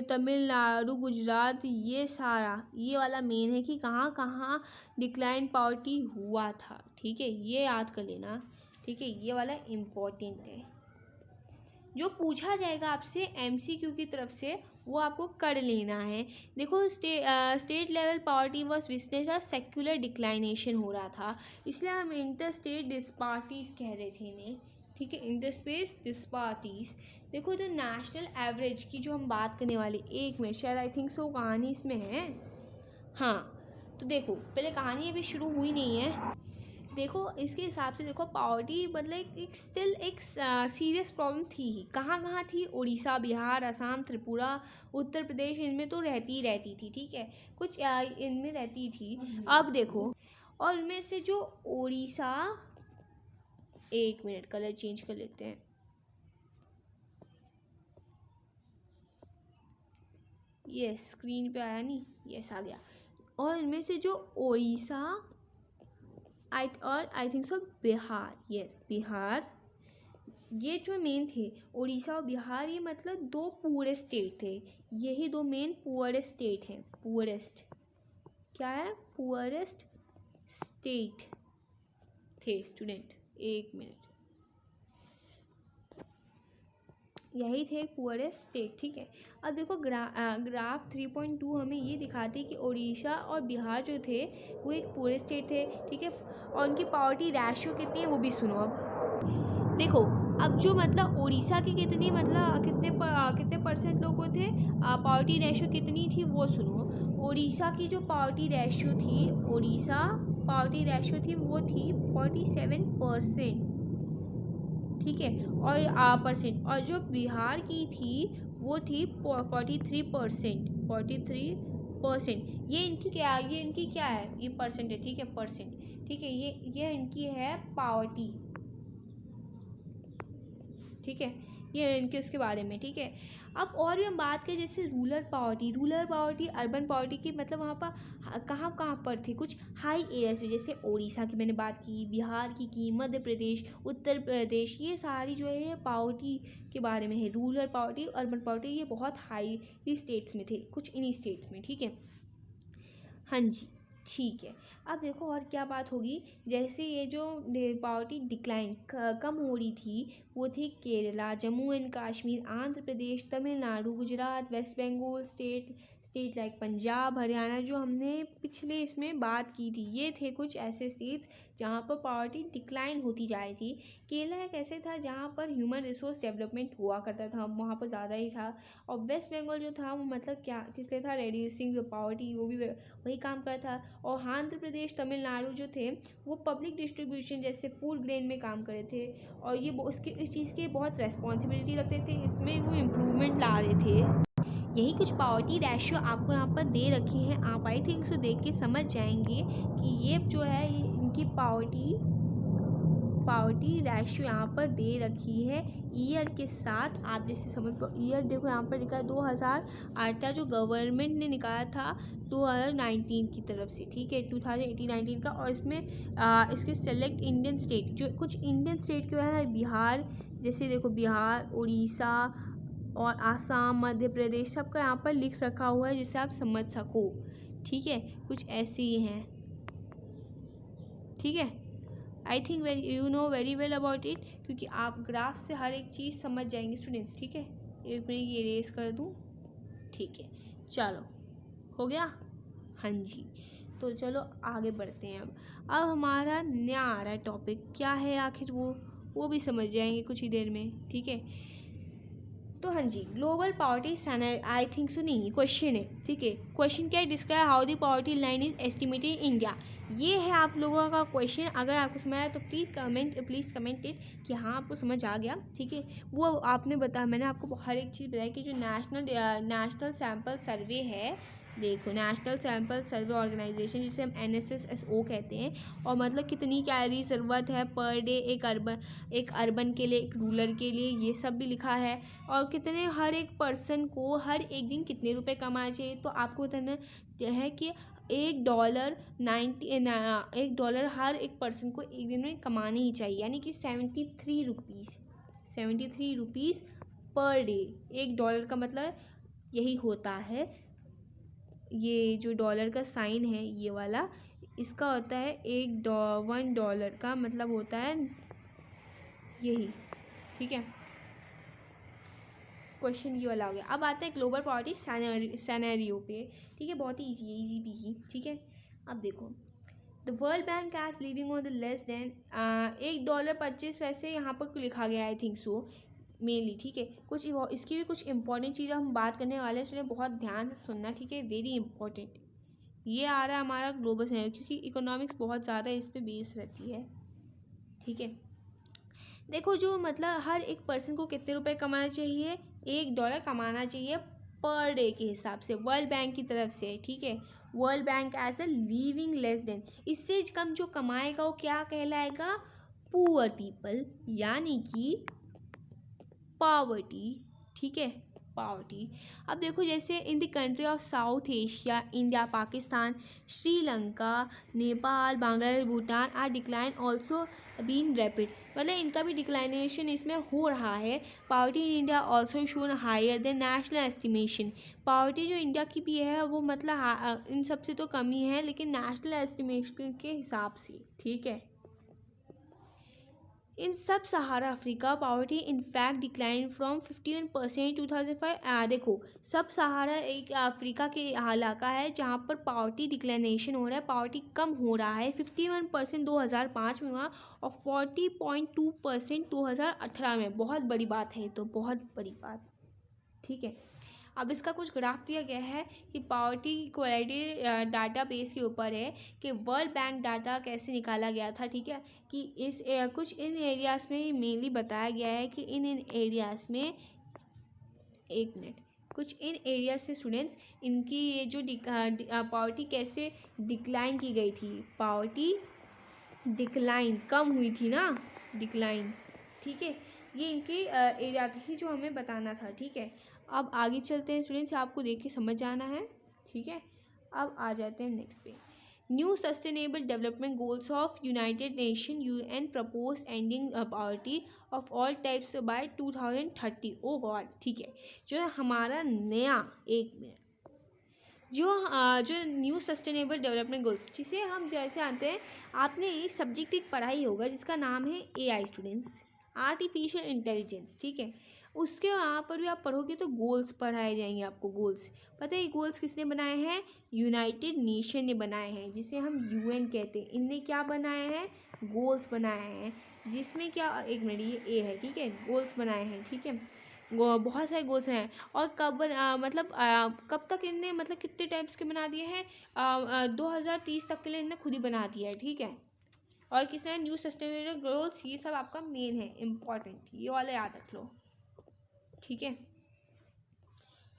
तमिलनाडु, गुजरात, ये सारा ये वाला मेन है कि कहाँ कहाँ डिक्लाइन पॉवर्टी हुआ था, ठीक है। ये याद कर लेना, ठीक है। ये वाला इम्पोर्टेंट है, जो पूछा जाएगा आपसे एमसीक्यू की तरफ से वो आपको कर लेना है। देखो state level poverty was witness और सेक्युलर डिक्लाइनेशन हो रहा था, इसलिए हम इंटर स्टेट डिस्पार्टीज कह रहे थे इन्हें, ठीक है। Inter space disparities. देखो तो नेशनल एवरेज की जो हम बात करने वाले, एक मिनट, शायद आई थिंक सो कहानी इसमें है, हाँ। तो देखो पहले कहानी अभी शुरू हुई नहीं है। देखो इसके हिसाब से देखो पॉवर्टी मतलब एक स्टिल एक सीरियस प्रॉब्लम थी ही। कहाँ कहाँ थी? उड़ीसा, बिहार, असम, त्रिपुरा, उत्तर प्रदेश, इनमें तो रहती थी, ठीक है। कुछ इनमें रहती थी। अब देखो, और इनमें से जो उड़ीसा, एक मिनट कलर चेंज कर लेते हैं, ये स्क्रीन पे आया नहीं, यस आ गया। और इनमें से जो उड़ीसा आई थिंक सो बिहार, ये बिहार, ये जो मेन थे उड़ीसा और बिहार, ये मतलब दो पुअरेस्ट स्टेट थे। यही दो मेन पुअरेस्ट स्टेट हैं। पुअरेस्ट क्या है? पुअरेस्ट स्टेट थे स्टूडेंट, एक मिनट, यही थे पुअरेस्ट स्टेट, ठीक है। अब देखो ग्राफ 3.2 हमें ये दिखाते हैं कि उड़ीसा और बिहार जो थे वो एक पुअरेस्ट स्टेट थे, ठीक है। और उनकी पॉवर्टी रेशियो कितनी है वो भी सुनो। अब देखो, अब जो मतलब उड़ीसा की कितनी मतलब कितने परसेंट लोगों थे, पॉवर्टी रेशियो कितनी थी वो सुनो। उड़ीसा की जो पॉवर्टी रेशियो थी, उड़ीसा पॉवर्टी रेशियो थी वो थी 47%, ठीक है। और परसेंट, और जो बिहार की थी वो थी 43%, 43%। ये इनकी क्या है? ये परसेंट है, ठीक है, परसेंट, ठीक है। ये इनकी है पावर्टी, ठीक है। ये इनके उसके बारे में, ठीक है। अब और भी हम बात करें जैसे रूरल पावर्टी, अर्बन पावर्टी की, मतलब वहाँ पर कहाँ पर थी? कुछ हाई एरियाज में, जैसे उड़ीसा की मैंने बात की, बिहार की मध्य प्रदेश, उत्तर प्रदेश, ये सारी जो है पावर्टी के बारे में है। रूरल पावर्टी, अर्बन पावर्टी, ये बहुत हाई स्टेट्स में थे, कुछ इन्हीं स्टेट्स में, ठीक है। हाँ जी, ठीक है। अब देखो और क्या बात होगी, जैसे ये जो पावर्टी डिक्लाइन कम हो रही थी वो थी Kerala, Jammu and Kashmir, Andhra Pradesh, Tamil Nadu, Gujarat, West Bengal, state like Punjab, Haryana, जो हमने पिछले इसमें बात की थी। ये थे कुछ ऐसे स्टेट्स जहाँ पर पावर्टी डिक्लाइन होती जा रही थी। केरला एक ऐसे था जहाँ पर ह्यूमन रिसोर्स डेवलपमेंट हुआ करता था, वहाँ पर ज़्यादा ही था। और वेस्ट बंगाल जो था वो मतलब क्या किस लिए था? रेड्यूसिंग द पावर्टी, वो भी वही काम करता था। और आंध्र प्रदेश, तमिलनाडु जो थे वो पब्लिक डिस्ट्रीब्यूशन जैसे फूड ग्रेन में काम कर रहे थे, और ये उसके इस चीज़ की बहुत रेस्पॉन्सिबिलिटी रखते थे, इसमें वो इम्प्रूवमेंट ला रहे थे। यही कुछ पावर्टी रेशियो आपको यहाँ पर दे रखी हैं, आप आई थिंक सो देख के समझ जाएंगे कि ये जो है ये इनकी पावर्टी रेशियो यहाँ पर दे रखी है ईयर के साथ। आप जैसे समझ पाओ, ईयर देखो यहाँ पर लिखा है 2008 का जो गवर्नमेंट ने निकाला था 2019 की तरफ से, ठीक है, 2018-19 का। और इसमें इसके सेलेक्ट इंडियन स्टेट, जो कुछ इंडियन स्टेट जो है बिहार, जैसे देखो बिहार, उड़ीसा और आसाम, मध्य प्रदेश, सबका यहाँ पर लिख रखा हुआ है जिससे आप समझ सको, ठीक है। कुछ ऐसे ही हैं, ठीक है। I think you know very well about it, क्योंकि आप ग्राफ से हर एक चीज़ समझ जाएंगे स्टूडेंट्स, ठीक है। एक मिनट ये रेस कर दूँ, ठीक है, चलो हो गया, हाँ जी। तो चलो आगे बढ़ते हैं। अब हमारा नया आ रहा है टॉपिक, क्या है आखिर वो भी समझ जाएंगे कुछ ही देर में, ठीक है। तो हाँ जी, global poverty standard I think so नहीं, क्वेश्चन है, ठीक है। क्वेश्चन क्या है, describe how the poverty line is estimated in India. ये है आप लोगों का क्वेश्चन। अगर आपको समझ आया तो प्लीज़ कमेंट इट कि हाँ आपको समझ आ गया, ठीक है। वो आपने बताया, मैंने आपको हर एक चीज़ बताई कि जो नेशनल सैम्पल सर्वे है, देखो नेशनल सैम्पल सर्वे ऑर्गेनाइजेशन, जिसे हम NSSO कहते हैं, और मतलब कितनी कैलोरी ज़रूरत है पर डे एक अर्बन के लिए, एक रूरल के लिए, ये सब भी लिखा है। और कितने हर एक पर्सन को हर एक दिन कितने रुपए कमाना चाहिए, तो आपको बताना है कि $1 हर एक पर्सन को एक दिन में कमाने ही चाहिए, यानी कि 73 रुपीज़ पर डे। $1 का मतलब यही होता है। ये जो डॉलर का साइन है ये वाला, इसका होता है $1 का मतलब होता है यही, ठीक है। क्वेश्चन ये वाला हो गया। अब आता है ग्लोबल पॉवर्टी सैनेरियो पे, ठीक है। बहुत ही इजी पीजी, ठीक है। अब देखो, the World Bank as living on the less than $1.25 यहाँ पर लिखा गया, आई थिंक सो मेनली, ठीक है। कुछ इसकी भी कुछ इंपॉर्टेंट चीज़ें हम बात करने वाले हैं, इसलिए बहुत ध्यान से सुनना, ठीक है। वेरी इंपॉर्टेंट ये आ रहा है हमारा ग्लोबल सैनेरियो, क्योंकि इकोनॉमिक्स बहुत ज़्यादा इस पर बेस रहती है, ठीक है। देखो, जो मतलब हर एक पर्सन को कितने रुपए कमाना चाहिए, $1 कमाना चाहिए पर डे के हिसाब से, वर्ल्ड बैंक की तरफ से, ठीक है। World Bank as a living less than, इससे कम जो कमाएगा वो क्या कहलाएगा, पुअर पीपल, यानी कि पॉवर्टी, ठीक है, पॉवर्टी। अब देखो, जैसे in the country of South Asia, India, Pakistan, Sri Lanka, Nepal, Bangladesh, Bhutan are decline also been rapid, मतलब इनका भी डिक्लाइनेशन इसमें हो रहा है। Poverty in India also shown higher than national estimation, poverty जो इंडिया की भी है वो मतलब इन सबसे तो कम ही है, लेकिन नेशनल एस्टिमेशन के हिसाब से, ठीक है। In sub Sahara Africa poverty in fact decline from 51% 2005। देखो, सब सहारा एक अफ्रीका के इलाका है जहाँ पर पॉवर्टी डिक्लाइनेशन हो रहा है, पॉवर्टी कम हो रहा है। 51% 2005 में हुआ और 40.2% 2018 में। बहुत बड़ी बात है, तो बहुत बड़ी बात, ठीक है। अब इसका कुछ ग्राफ दिया गया है कि पॉवर्टी इक्वालिटी डाटा बेस के ऊपर है कि वर्ल्ड बैंक डाटा कैसे निकाला गया था, ठीक है। कि इस कुछ इन एरियाज़ में मेनली बताया गया है कि इन एरियाज़ में, एक मिनट, कुछ इन एरियाज से स्टूडेंट्स, इनकी ये जो पॉवर्टी कैसे डिक्लाइन की गई थी, पॉवर्टी डिक्लाइन कम हुई थी ना, डिक्लाइन, ठीक है। ये इनके एरिया थी जो हमें बताना था, ठीक है। अब आगे चलते हैं स्टूडेंट्स, आपको देख के समझ आना है, ठीक है। अब आ जाते हैं नेक्स्ट पे। New sustainable development goals of United Nation UN propose ending poverty of all types by 2030। Oh God, ठीक है। जो है हमारा नया, एक मिनट, जो न्यू सस्टेनेबल डेवलपमेंट गोल्स, जिसे हम जैसे आते हैं, आपने एक सब्जेक्ट एक पढ़ाई होगा जिसका नाम है AI स्टूडेंट्स, आर्टिफिशियल इंटेलिजेंस, ठीक है। उसके वहाँ पर भी आप पढ़ोगे तो गोल्स पढ़ाए जाएंगे आपको। गोल्स पता है, गोल्स किसने बनाए हैं, यूनाइटेड नेशन ने बनाए हैं, जिसे हम UN कहते हैं। इनने क्या बनाए हैं, गोल्स बनाए हैं, जिसमें क्या, एक मिनट, ये A है, ठीक है, गोल्स बनाए हैं, ठीक है। बहुत सारे गोल्स हैं। और कब तक इनने, मतलब कितने टाइप्स के बना दिए हैं, 2030 तक के लिए इनने खुद ही बना दिया है, ठीक है। और किसने, न्यू सस्टेनेबल गोल्स, ये सब आपका मेन है, इम्पॉर्टेंट, ये वाला याद रख लो, ठीक है।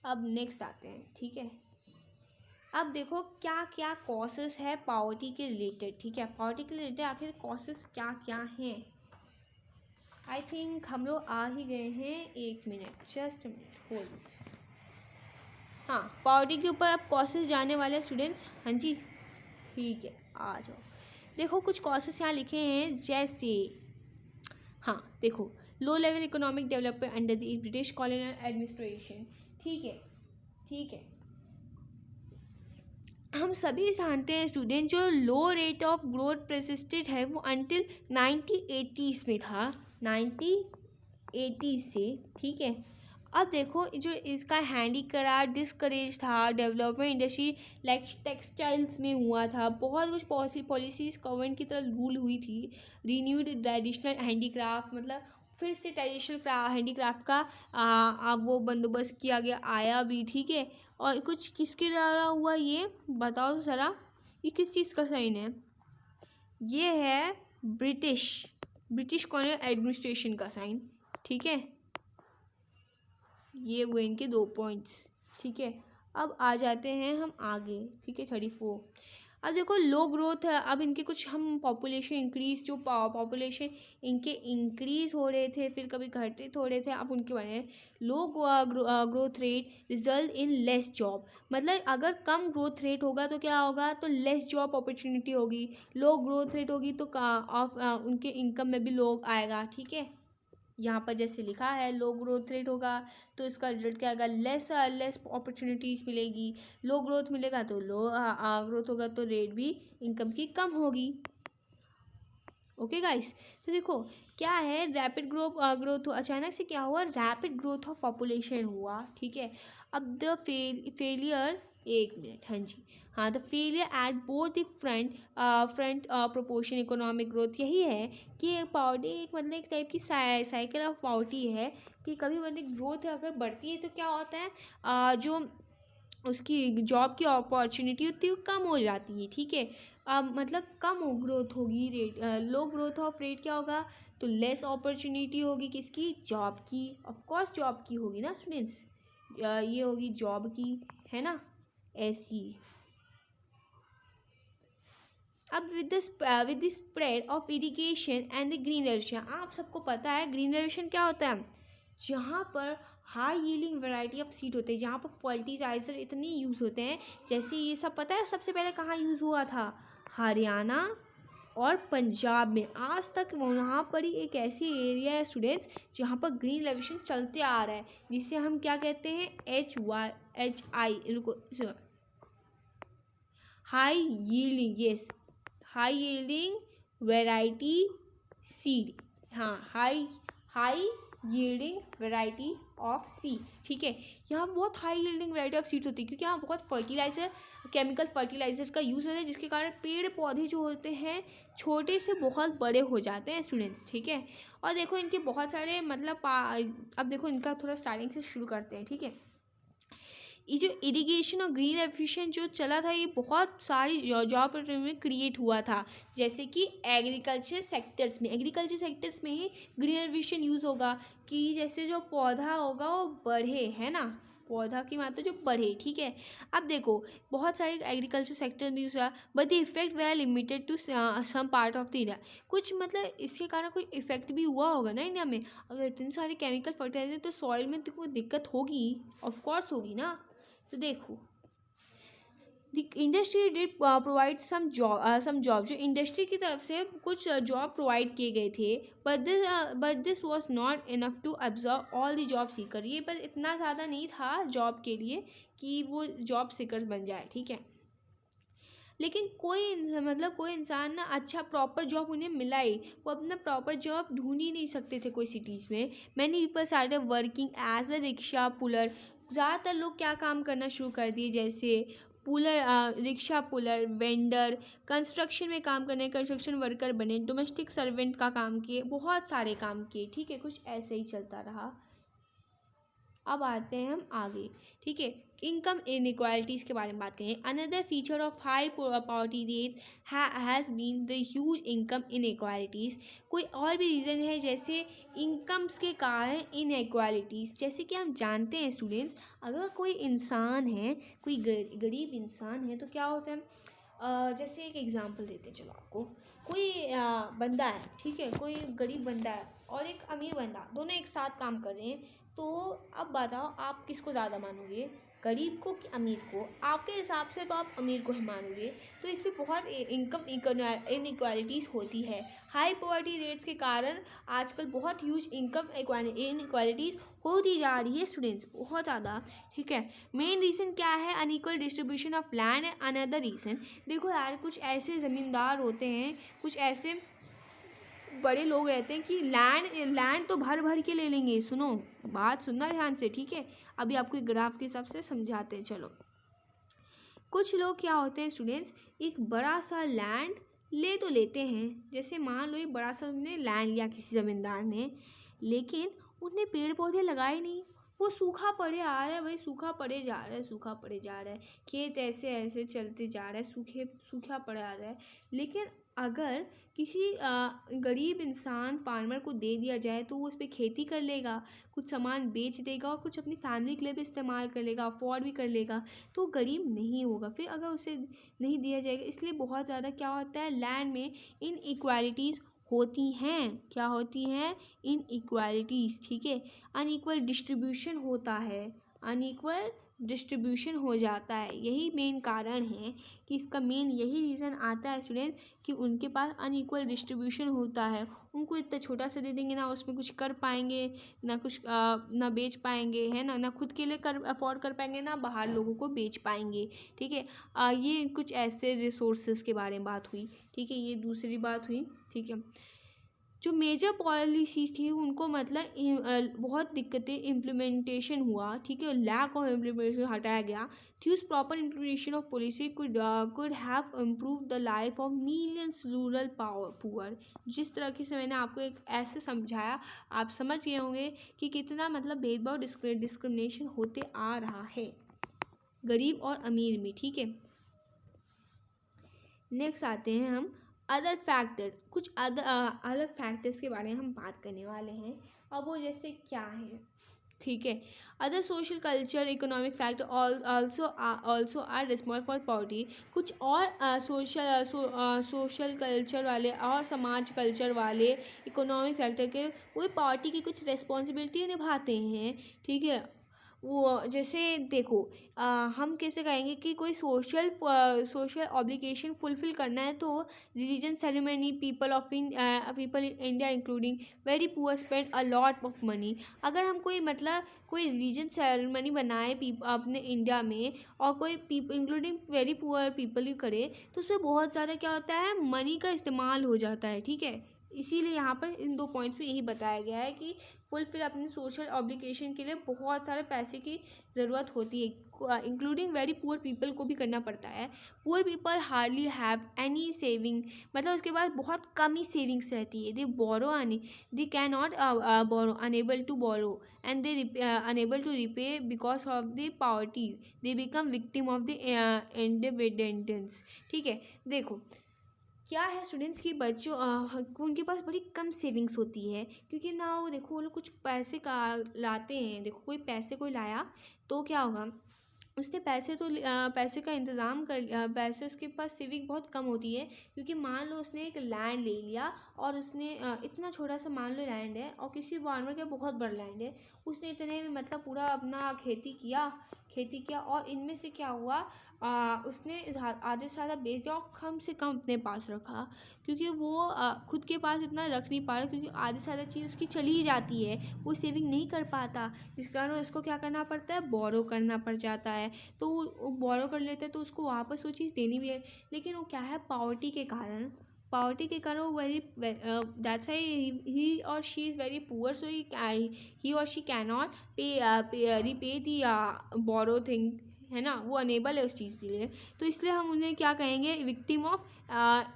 अब नेक्स्ट आते हैं, ठीक है। अब देखो क्या क्या कॉसेस है पॉवर्टी के रिलेटेड, ठीक है। पॉवर्टी के रिलेटेड आखिर कॉसेस क्या क्या हैं, आई थिंक हम लोग आ ही गए हैं, एक मिनट, जस्ट मिनट, होल्ड। हाँ, पॉवर्टी के ऊपर आप कॉसेस जानने वाले स्टूडेंट्स, हाँ जी, ठीक है, आ जाओ। देखो कुछ कॉसेस यहाँ लिखे हैं, जैसे, हाँ देखो, low level economic development under the British colonial administration, ठीक है, ठीक है। हम सभी जानते हैं स्टूडेंट, जो लो रेट ऑफ ग्रोथ परसिस्टेड है वो अंटिल 1980s में था, 1980 से, ठीक है। अब देखो, जो इसका हैंडीक्राफ्ट डिस्करेज था, डेवलपमेंट इंडस्ट्री लाइक टेक्सटाइल्स में हुआ था, बहुत कुछ पॉलिसीज गवर्नमेंट की तरफ रूल हुई थी। रिन्यूड ट्रेडिशनल हैंडीक्राफ्ट, मतलब फिर से ट्रेडिशनल हैंडीक्राफ्ट का वो बंदोबस्त किया गया, आया भी, ठीक है। और कुछ किसके द्वारा हुआ ये बताओ तो ज़रा, ये किस चीज़ का साइन है? ये है ब्रिटिश कॉलोनियल एडमिनिस्ट्रेशन का साइन, ठीक है। ये हुए इनके 2 पॉइंट्स, ठीक है। अब आ जाते हैं हम आगे, ठीक है। 34। अब देखो लो ग्रोथ है, अब इनके कुछ हम पॉपुलेशन इंक्रीज, जो पॉपुलेशन इनके इंक्रीज हो रहे थे, फिर कभी घटित हो रहे थे, अब उनके बारे में low growth rate result in less job. मतलब अगर कम ग्रोथ रेट होगा तो क्या होगा, तो लेस जॉब अपॉर्चुनिटी होगी। लो ग्रोथ रेट होगी तो उनके इनकम में भी लो आएगा, ठीक है। यहाँ पर जैसे लिखा है लो ग्रोथ रेट होगा तो इसका रिजल्ट क्या आएगा, लेस अपॉर्चुनिटीज़ मिलेगी। लो ग्रोथ मिलेगा तो लो ग्रोथ होगा तो रेट भी इनकम की कम होगी। ओके गाइस, तो देखो क्या है, रैपिड ग्रोथ अचानक से क्या हुआ, रैपिड ग्रोथ ऑफ पॉपुलेशन हुआ, ठीक है। अब द फेलियर, एक मिनट, हाँ जी, हाँ, the failure at both the front proportion economic growth, यही है कि पॉवर्टी एक मतलब एक टाइप की साइकिल ऑफ पॉवर्टी है कि कभी मतलब ग्रोथ अगर बढ़ती है तो क्या होता है, जो उसकी जॉब की अपॉर्चुनिटी होती है वो कम हो जाती है, ठीक है। मतलब कम ग्रोथ होगी, rate low growth of rate क्या होगा, तो लेस अपॉर्चुनिटी होगी, किसकी, जॉब की, ऑफ कोर्स जॉब की होगी ना स्टूडेंट्स, ये होगी जॉब की, है ना, ऐसी। अब with the spread of irrigation and the green revolution, आप सबको पता है ग्रीन रेवोल्यूशन क्या होता है, जहाँ पर high yielding variety of seed होते हैं, जहाँ पर फर्टिलाइज़र इतने यूज़ होते हैं। जैसे ये सब पता है सबसे पहले कहाँ यूज़ हुआ था, हरियाणा और पंजाब में। आज तक वहाँ पर ही एक ऐसी एरिया है स्टूडेंट्स जहाँ पर ग्रीन रेवोल्यूशन चलते आ रहा है, जिसे हम क्या कहते हैं, high yielding, yes, high yielding variety seed, हाँ, high yielding variety of seeds, ठीक है। यहाँ बहुत high yielding variety of seeds होती है क्योंकि यहाँ बहुत केमिकल फर्टिलाइजर्स का यूज़ होता है, जिसके कारण पेड़ पौधे जो होते हैं छोटे से बहुत बड़े हो जाते हैं स्टूडेंट्स, ठीक है। और देखो इनके बहुत सारे मतलब अब देखो इनका थोड़ा स्टार्टिंग से शुरू करते हैं, ठीक है। ये जो इरिगेशन और ग्रीन एफिशिएंट जो चला था, ये बहुत सारी जॉब में क्रिएट हुआ था। जैसे कि एग्रीकल्चर सेक्टर्स में ही ग्रीन एफिशिएंट यूज़ होगा कि जैसे जो पौधा होगा वो बढ़े, है ना, पौधा की मात्रा जो बढ़े, ठीक है। अब देखो बहुत सारे एग्रीकल्चर सेक्टर में यूज़ हुआ, but the effect they are limited to some part of the India. कुछ मतलब इसके कारण कोई इफेक्ट भी हुआ होगा ना इंडिया में। अगर इतने सारे केमिकल फर्टिलाइजर तो सॉइल में तो कोई दिक्कत होगी, ऑफकोर्स होगी ना। तो देखो the industry did provide some job, जो इंडस्ट्री की तरफ से कुछ जॉब प्रोवाइड किए गए थे, but this was not enough to absorb all the job seeker. ये पर इतना ज़्यादा नहीं था जॉब के लिए कि वो जॉब सीकर्स बन जाए, ठीक है। लेकिन कोई इंसान ना अच्छा प्रॉपर जॉब उन्हें मिला ही, वो अपना प्रॉपर जॉब ढूंढ ही नहीं सकते थे कोई सिटीज़ में। Many people started working as a rickshaw puller. ज़्यादातर लोग क्या काम करना शुरू कर दिए, जैसे रिक्शा पुलर, वेंडर, कंस्ट्रक्शन में काम करने, कंस्ट्रक्शन वर्कर बने, डोमेस्टिक सर्वेंट का काम किए, बहुत सारे काम किए, ठीक है। कुछ ऐसे ही चलता रहा। अब आते हैं हम आगे, ठीक है। इनकम इनइक्वालिटीज़ के बारे में बात करें। Another feature of high poverty rates has been the huge income inequalities. कोई और भी रीज़न है जैसे इनकम्स के कारण इनइक्वालिटीज़। जैसे कि हम जानते हैं स्टूडेंट्स, अगर कोई इंसान है, कोई गरीब इंसान है तो क्या होता है, जैसे एक एग्जांपल देते हैं, चलो आपको, कोई बंदा है, ठीक है, कोई गरीब बंदा है और एक अमीर बंदा, दोनों एक साथ काम कर रहे हैं। तो अब बताओ आप किसको ज़्यादा मानोगे, गरीब को कि अमीर को? आपके हिसाब से तो आप अमीर को ही मानोगे। तो इसमें बहुत इनकम इनइक्वालिटीज़ होती है। हाई पॉवर्टी रेट्स के कारण आजकल बहुत ह्यूज इनकम इनइक्वालिटीज़ होती जा रही है स्टूडेंट्स, बहुत ज़्यादा, ठीक है। मेन रीज़न क्या है, अनइक्वल डिस्ट्रीब्यूशन ऑफ लैंड है अनदर रीज़न। देखो यार, कुछ ऐसे ज़मींदार होते हैं, कुछ ऐसे बड़े लोग रहते हैं कि लैंड तो भर भर के ले लेंगे। सुनो, बात सुनना ध्यान से, ठीक है। अभी आपको एक ग्राफ के हिसाब से समझाते हैं, चलो। कुछ लोग क्या होते हैं स्टूडेंट्स, एक बड़ा सा लैंड ले तो लेते हैं, जैसे मान लो एक बड़ा सा उन्होंने लैंड लिया किसी ज़मींदार ने, लेकिन उनने पेड़ पौधे लगाए नहीं। वो सूखा पड़े आ रहा है भाई, सूखा पड़े जा रहा है, सूखा पड़े जा रहा है, खेत ऐसे ऐसे चलते जा रहा है, सूखा पड़ा आ रहा है। लेकिन अगर किसी गरीब इंसान फार्मर को दे दिया जाए तो वो उस पर खेती कर लेगा, कुछ सामान बेच देगा और कुछ अपनी फैमिली के लिए भी इस्तेमाल कर लेगा, अफोर्ड भी कर लेगा, तो गरीब नहीं होगा। फिर अगर उसे नहीं दिया जाएगा, इसलिए बहुत ज़्यादा क्या होता है, लैंड में इनइक्वालिटीज़ होती हैं। क्या होती हैं? इनइक्वालिटीज़। ठीक है, अनइक्वल डिस्ट्रीब्यूशन होता है, अनइक्वल डिस्ट्रीब्यूशन हो जाता है। यही मेन कारण है कि इसका मेन यही रीज़न आता है स्टूडेंट कि उनके पास अनइक्वल डिस्ट्रीब्यूशन होता है। उनको इतना छोटा सा दे देंगे ना, उसमें कुछ कर पाएंगे ना, कुछ ना बेच पाएंगे, है ना, ना खुद के लिए कर अफोर्ड कर पाएंगे, ना बाहर लोगों को बेच पाएंगे। ठीक है, ये कुछ ऐसे रिसोर्सेज के बारे में बात हुई। ठीक है, ये दूसरी बात हुई। ठीक है, जो मेजर पॉलिसीज़ थी उनको मतलब बहुत दिक्कतें इम्प्लीमेंटेशन हुआ। ठीक है, लैक ऑफ इम्प्लीमेंटेशन हटाया गया। Use proper implementation of policy could have improve the life of millions rural poor. जिस तरह की से मैंने आपको एक ऐसे समझाया, आप समझ गए होंगे कि कितना मतलब भेदभाव डिस्क्रिमिनेशन होते आ रहा है गरीब और अमीर में। ठीक है, नेक्स्ट आते हैं हम अदर फैक्टर, कुछ अलग फैक्टर्स के बारे में हम बात करने वाले हैं। अब वो जैसे क्या है? ठीक है, other social culture economic factor also are responsible for poverty. कुछ और सोशल कल्चर वाले और समाज कल्चर वाले इकोनॉमिक फैक्टर के वो पॉवर्टी की कुछ रिस्पॉन्सिबिलिटी निभाते हैं। ठीक है, वो जैसे देखो, हम कैसे कहेंगे कि कोई सोशल ऑब्लिगेशन फुलफिल करना है तो religion ceremony people in India including very poor spend a lot of money. अगर हम कोई मतलब कोई रिलीजन सेरेमनी बनाए अपने इंडिया में और कोई people including very poor people ही करे तो उसमें बहुत ज़्यादा क्या होता है, मनी का इस्तेमाल हो जाता है। ठीक है, इसीलिए यहाँ पर इन 2 पॉइंट्स में यही बताया गया है कि फुलफिल अपने सोशल ऑब्लिगेशन के लिए बहुत सारे पैसे की ज़रूरत होती है, इंक्लूडिंग वेरी पुअर पीपल को भी करना पड़ता है। Poor people hardly have any saving, मतलब उसके पास बहुत कम ही सेविंग्स रहती है। They borrow they can not borrow, unable to borrow and they unable to repay because of the poverty, they become victim of the independence. ठीक है, देखो क्या है स्टूडेंट्स की बच्चों उनके पास बड़ी कम सेविंग्स होती है, क्योंकि ना वो देखो वो लोग कुछ पैसे का लाते हैं। देखो कोई पैसे कोई लाया तो क्या होगा, उसने पैसे का इंतज़ाम कर पैसे उसके पास सेविंग बहुत कम होती है, क्योंकि मान लो उसने एक लैंड ले लिया और उसने इतना छोटा सा मान लो लैंड है और किसी फार्मर का बहुत बड़ा लैंड है, उसने इतने में मतलब पूरा अपना खेती किया और इनमें से क्या हुआ, उसने आधे से ज़्यादा बेच दिया और कम से कम अपने पास रखा, क्योंकि वो खुद के पास इतना रख नहीं पा रहा, क्योंकि आधे से ज़्यादा चीज़ उसकी चली ही जाती है, वो सेविंग नहीं कर पाता, जिस कारण उसको क्या करना पड़ता है, बोरो करना पड़ जाता है। तो वो बोरो कर लेते हैं तो उसको वापस वो चीज़ देनी भी है, लेकिन वो क्या है, पावर्टी के कारण वो वेरी दैट्स वाई ही और she is very poor, so he और she can not repay the borrow thing, है ना, वो अनेबल है उस चीज़ के लिए, तो इसलिए हम उन्हें क्या कहेंगे, विक्टिम ऑफ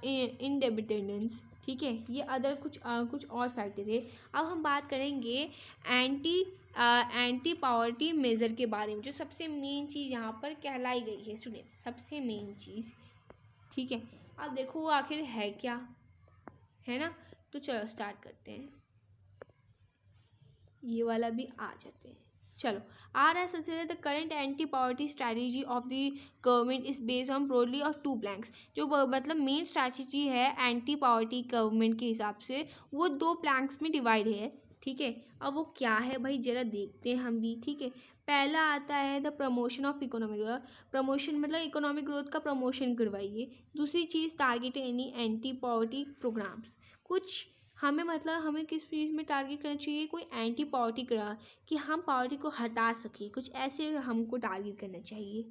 इंडिपेंडेंस। ठीक है, ये अदर कुछ और फैक्टर थे। अब हम बात करेंगे एंटी पावर्टी मेज़र के बारे में, जो सबसे मेन चीज़ यहाँ पर कहलाई गई है स्टूडेंट्स, सबसे मेन चीज़। ठीक है, अब देखो वो आखिर है क्या, है ना, तो चलो स्टार्ट करते हैं। ये वाला भी आ जाते हैं। चलो, RSS the current anti poverty strategy of the government is based on broadly of 2 planks. जो मतलब मेन स्ट्रैटेजी है एंटी पावर्टी गवर्नमेंट के हिसाब से, वो 2 प्लैंक्स में डिवाइड है। ठीक है, अब वो क्या है भाई, जरा देखते हैं हम भी। ठीक है, पहला आता है the promotion of economic growth, promotion मतलब इकोनॉमिक ग्रोथ का प्रमोशन करवाइए। दूसरी चीज़ target any anti poverty programmes, कुछ हमें किस चीज़ में टारगेट करना चाहिए, कोई एंटी पावर्टी करा कि हम पावर्टी को हटा सकें, कुछ ऐसे हमको टारगेट करना चाहिए।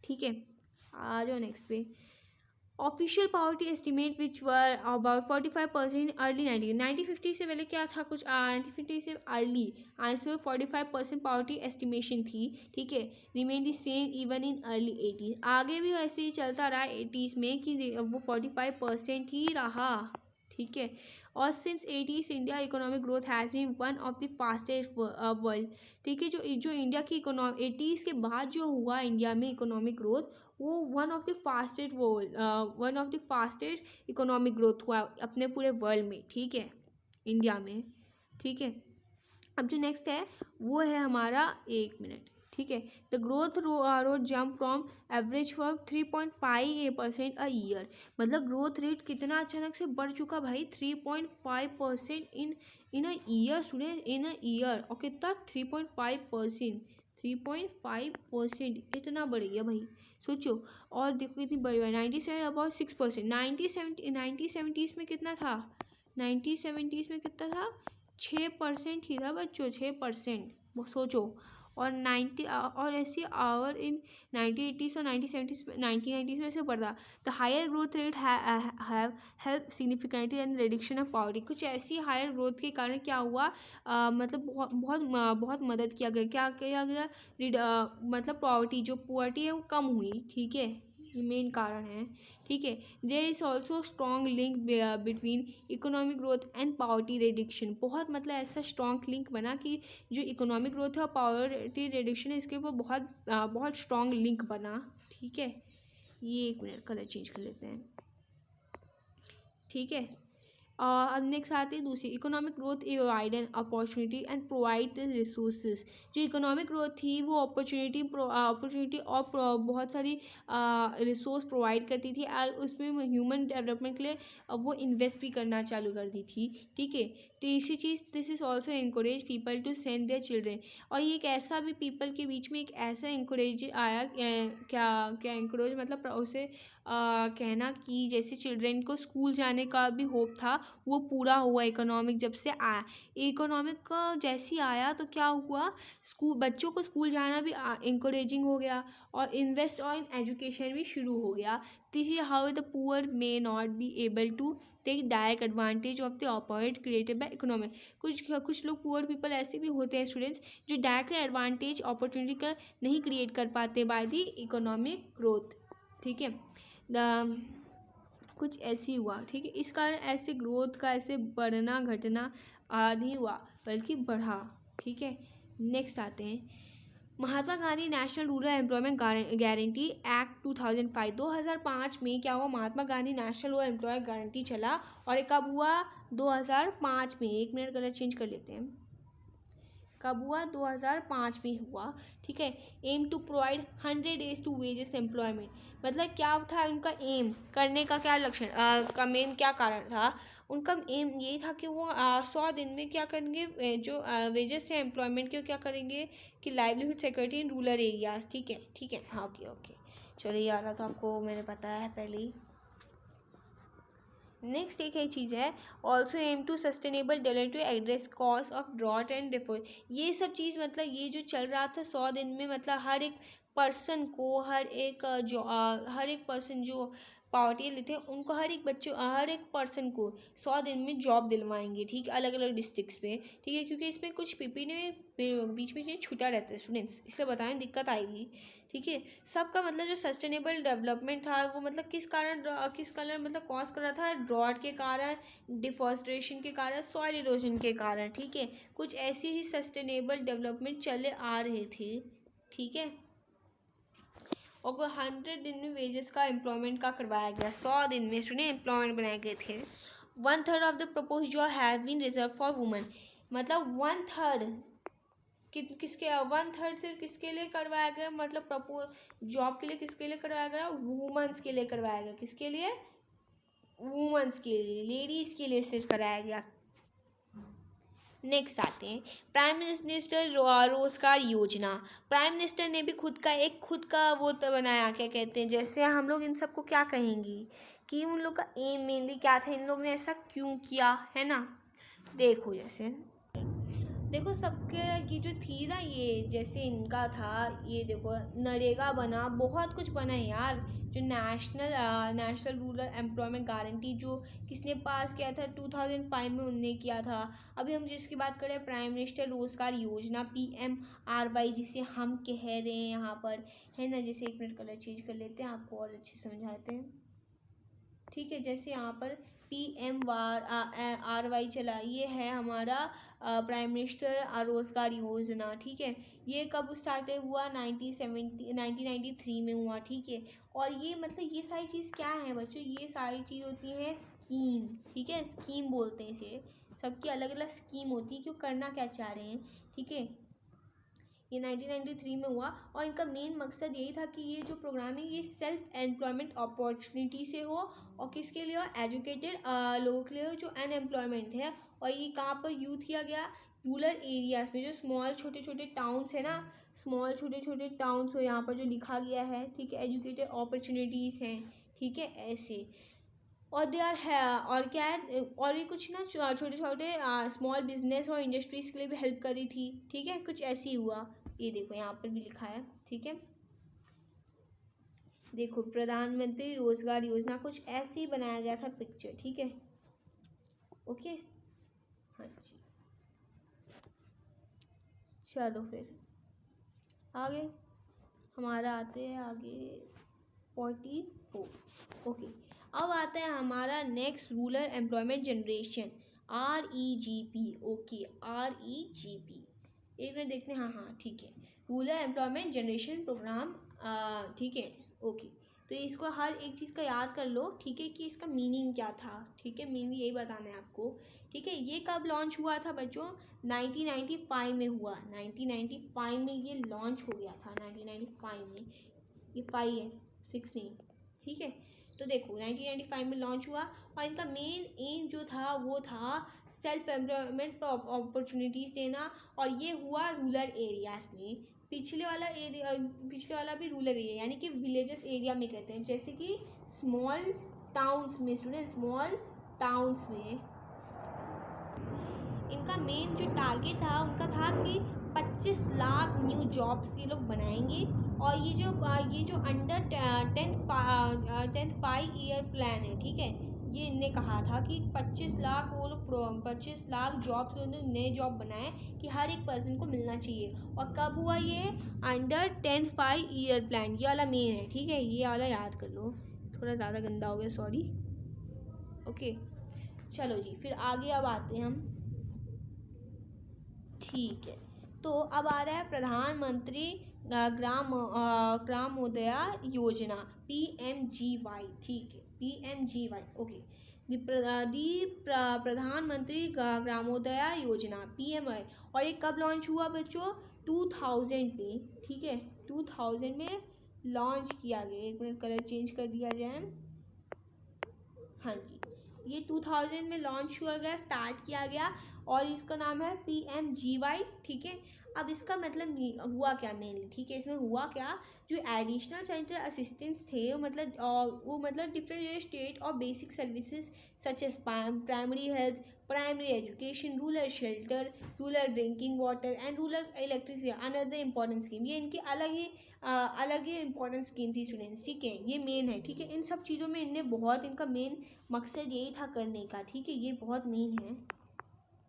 ठीक है, आ जाओ नेक्स्ट पे। Official poverty estimate which were about 45% early 1950 से पहले क्या था, कुछ 1950 से अर्ली आंसर 45% पावर्टी एस्टिमेशन थी। ठीक है, remain the same even in early 80s, आगे भी ऐसे ही चलता रहा 80s में कि वो 45% ही रहा। ठीक है, और since 80s India economic growth has been one of the fastest world. ठीक है, जो इंडिया की 80s के बाद जो हुआ इंडिया में इकोनॉमिक ग्रोथ, वो one of the fastest economic growth हुआ अपने पूरे वर्ल्ड में। ठीक है, इंडिया में। ठीक है, अब जो नेक्स्ट है वो है हमारा, 1 मिनट। ठीक है, the growth road jump from average for 3.5% a year. मतलब ग्रोथ रेट कितना अचानक से बढ़ चुका भाई, 3.5% in a year student, in a year. और कितना, 3.5%, 3.5% इतना बढ़ गया भाई, सोचो। और देखो कितनी बढ़ी हुई है, 97 अबाउट 6%। 1970s में कितना था, 1970s में कितना था, 6% ही था बच्चों, 6%, वो सोचो। और 90 और ऐसी आवर इन 1980s और 1990s में से बढ़ा। The higher growth rate have help significantly in reduction of poverty. कुछ ऐसी हायर ग्रोथ के कारण क्या हुआ, मतलब बहुत मदद किया गया, क्या किया गया, मतलब पॉवर्टी, जो पॉवर्टी है वो कम हुई। ठीक है, ये मेन कारण है। ठीक है, there is also strong link between economic growth and poverty reduction. बहुत मतलब ऐसा स्ट्रॉन्ग लिंक बना कि जो इकोनॉमिक ग्रोथ है और पॉवर्टी रिडक्शन है, इसके ऊपर बहुत स्ट्रॉन्ग लिंक बना। ठीक है, ये 1 मिनट कलर चेंज कर लेते हैं। ठीक है, अब नेक्स्ट आती है दूसरी, economic growth provide an opportunity and provide the resources. जो इकोनॉमिक ग्रोथ थी वो अपॉर्चुनिटी और बहुत सारी रिसोर्स प्रोवाइड करती थी, और उसमें ह्यूमन डेवलपमेंट के लिए वो इन्वेस्ट भी करना चालू कर दी थी। ठीक है, तीसरी चीज़, this is also encourage people to send their children. और ये एक ऐसा भी पीपल के बीच में एक ऐसा इंकरेज आया, क्या इंकरेज मतलब उसे कहना कि जैसे चिल्ड्रेन को स्कूल जाने का भी होप था, वो पूरा हुआ इकोनॉमिक जब से आया। इकोनॉमिक का जैसे ही आया तो क्या हुआ, बच्चों को स्कूल जाना भी इंकरेजिंग हो गया, और इन्वेस्ट ऑन एजुकेशन भी शुरू हो गया। This is how the poor may not be able to take direct advantage of the opportunity created by economic. कुछ लोग पुअर पीपल ऐसे भी होते हैं स्टूडेंट्स, जो डायरेक्टली एडवांटेज अपॉर्चुनिटी का नहीं क्रिएट कर पाते बाय द इकोनॉमिक ग्रोथ। ठीक है, कुछ ऐसी हुआ। ठीक है, इस कारण ऐसे ग्रोथ का ऐसे बढ़ना घटना नहीं हुआ, बल्कि बढ़ा। ठीक है, नेक्स्ट आते हैं, Mahatma Gandhi national rural employment guarantee act 2005। 2005 में क्या हुआ, Mahatma Gandhi national rural employment guarantee चला, और ये कब हुआ, 2005 में। 1 मिनट कलर चेंज कर लेते हैं, कब हुआ, 2005 में हुआ। ठीक है, aim to provide 100 days to wages employment. मतलब क्या था उनका एम करने का, क्या लक्षण का मेन क्या कारण था, उनका एम यही था कि वो 100 दिन में क्या करेंगे, जो वेजेस है एम्प्लॉयमेंट के, क्या करेंगे कि livelihood security in rural areas. ठीक है, ठीक है, हाँ, ओके ओके, चलिए यार, तो आपको मैंने बताया है पहले ही। नेक्स्ट एक चीज़ है, also aim to sustainable development to address cause of drought and default. ये सब चीज़ मतलब ये जो चल रहा था 100 दिन में, मतलब हर एक पर्सन को, हर एक पर्सन जो पॉवर्टी लेते हैं उनको, हर एक पर्सन को 100 दिन में जॉब दिलवाएंगे। ठीक है, अलग अलग डिस्ट्रिक्ट्स पे। ठीक है, क्योंकि इसमें कुछ पीपी ने बीच में छूटा रहता है स्टूडेंट्स, इसलिए बताएं दिक्कत आएगी। ठीक है, सबका मतलब जो सस्टेनेबल डेवलपमेंट था वो मतलब किस कारण मतलब कॉज कर रहा था, ड्रॉट के कारण, डिफॉरेस्टेशन के कारण, सॉइल इरोजन के कारण। ठीक है, कुछ ऐसी ही सस्टेनेबल डेवलपमेंट चले आ रहे थे। ठीक है, और 100 दिन में वेजेस का एम्प्लॉयमेंट का करवाया गया, 100 दिन में स्टूडेंट एम्प्लॉयमेंट बनाए गए थे। 1/3 of the propose job have been reserve for women. मतलब 1/3 किसके 1/3 सिर्फ किसके लिए करवाया गया, मतलब प्रपोज जॉब के लिए किसके लिए करवाया गया, वुमेन्स के लिए करवाया गया। किसके लिए, वुमेन्स के लिए, लेडीज़ के लिए सिर्फ कराया गया। नेक्स्ट आते हैं, प्राइम मिनिस्टर रोजगार योजना। प्राइम मिनिस्टर ने भी खुद का वो तो बनाया, क्या कहते हैं, जैसे हम लोग इन सबको क्या कहेंगे कि उन लोग का एम मेनली क्या था, इन लोग ने ऐसा क्यों किया है ना। देखो सबके की जो थी ना, ये जैसे इनका था, ये देखो नरेगा बना, बहुत कुछ बना है यार। जो नेशनल रूरल एम्प्लॉयमेंट गारंटी जो किसने पास किया था, 2005 में उनने किया था। अभी हम जिसकी बात करें, प्राइम मिनिस्टर रोजगार योजना, PMRY, जिसे हम कह रहे हैं यहाँ पर, है ना। जैसे 1 मिनट कलर चेंज कर लेते हैं, आपको और अच्छे समझाते हैं। ठीक है। जैसे यहाँ पर PMRY चला, ये है हमारा प्राइम मिनिस्टर रोज़गार योजना। ठीक है, ये कब स्टार्ट हुआ? 1993 में हुआ। ठीक है, और ये मतलब ये सारी चीज़ क्या है बच्चों? ये सारी चीज़ होती है स्कीम। ठीक है, स्कीम बोलते हैं इसे। सबकी अलग अलग स्कीम होती है, क्यों करना क्या चाह रहे हैं। ठीक है, ये 1993 में हुआ और इनका मेन मकसद यही था कि ये जो प्रोग्राम है ये सेल्फ एम्प्लॉयमेंट अपॉर्चुनिटी से हो, और किसके लिए हो? एजुकेटेड लोगों के लिए हो जो अनएम्प्लॉयमेंट है। और ये कहाँ पर यूथ किया गया? रूरल एरियाज़ में, जो स्मॉल छोटे छोटे टाउन्स है ना, स्मॉल छोटे छोटे टाउन्स हो, यहाँ पर जो लिखा गया है। ठीक है, एजुकेटेड अपॉर्चुनिटीज़ हैं। ठीक है, ऐसे। और दे आर है, और क्या है, और ये कुछ ना छोटे छोटे स्मॉल बिजनेस और इंडस्ट्रीज़ के लिए भी हेल्प करी थी। ठीक है, कुछ ऐसे ही हुआ। ये देखो यहाँ पर भी लिखा है। ठीक है, देखो प्रधानमंत्री रोजगार योजना कुछ ऐसे ही बनाया गया था पिक्चर। ठीक है, ओके, हाँ जी। चलो फिर आगे हमारा आते हैं आगे 44। ओके, अब आता है हमारा next rural employment generation, REGP। Okay, REGP, एक मिनट देखते हैं। हाँ, ठीक है, रूरल एम्प्लॉयमेंट जनरेशन प्रोग्राम। ठीक है, ओके, तो इसको हर एक चीज़ का याद कर लो। ठीक है, कि इसका मीनिंग क्या था। ठीक है, मीनिंग यही बताना है आपको। ठीक है, ये कब लॉन्च हुआ था बच्चों? 1995 में हुआ। 1995 में ये लॉन्च हो गया था। 1995 में, ये 5 है, 6 नहीं। ठीक है, तो देखो 1995 में लॉन्च हुआ और इनका मेन एम जो था वो था सेल्फ एम्प्लॉयमेंट अपॉर्चुनिटीज़ देना, और ये हुआ रूरल एरियाज़ में। पिछले वाला भी रूरल एरिया, यानी कि विलेजेस एरिया में कहते हैं, जैसे कि स्मॉल टाउन्स में। स्टूडेंट, स्मॉल टाउन्स में इनका मेन जो टारगेट था उनका था कि 25 लाख न्यू जॉब्स ये लोग बनाएंगे। और ये जो अंडर 10th 5 ईयर प्लान है। ठीक है, ये इनने कहा था कि 25 लाख वो लोग 25 लाख जॉब्स नए जॉब बनाए कि हर एक पर्सन को मिलना चाहिए। और कब हुआ ये? अंडर 10th 5 ईयर प्लान, ये वाला मेन है। ठीक है, ये वाला याद कर लो। थोड़ा ज़्यादा गंदा हो गया, सॉरी। ओके, चलो जी, फिर आगे अब आते हैं हम। ठीक है, तो अब आ रहा है प्रधानमंत्री ग्रामोदय योजना, PMGY। ठीक है, PMGY। ओके, प्रधानमंत्री ग्रामोदय योजना, PMI। और ये कब लॉन्च हुआ बच्चों? 2000 में। ठीक है, 2000 में लॉन्च किया गया। एक मिनट, कलर चेंज कर दिया जाए। हाँ जी, ये 2000 में लॉन्च हुआ गया, स्टार्ट किया गया, और इसका नाम है PMGY। ठीक है, अब इसका मतलब हुआ क्या मेनली? ठीक है, इसमें हुआ क्या, जो एडिशनल सेंटर असिस्टेंट्स थे वो मतलब डिफरेंट स्टेट और basic services such as primary health, primary education, rural shelter, rural drinking water and rural electricity, another important scheme. ये इनकी अलग ही इंपॉर्टेंट स्कीम थी स्टूडेंट्स। ठीक है, ये मेन है। ठीक है, इन सब चीज़ों में इनने बहुत, इनका मेन मकसद यही था करने का। ठीक है, ये बहुत मेन है।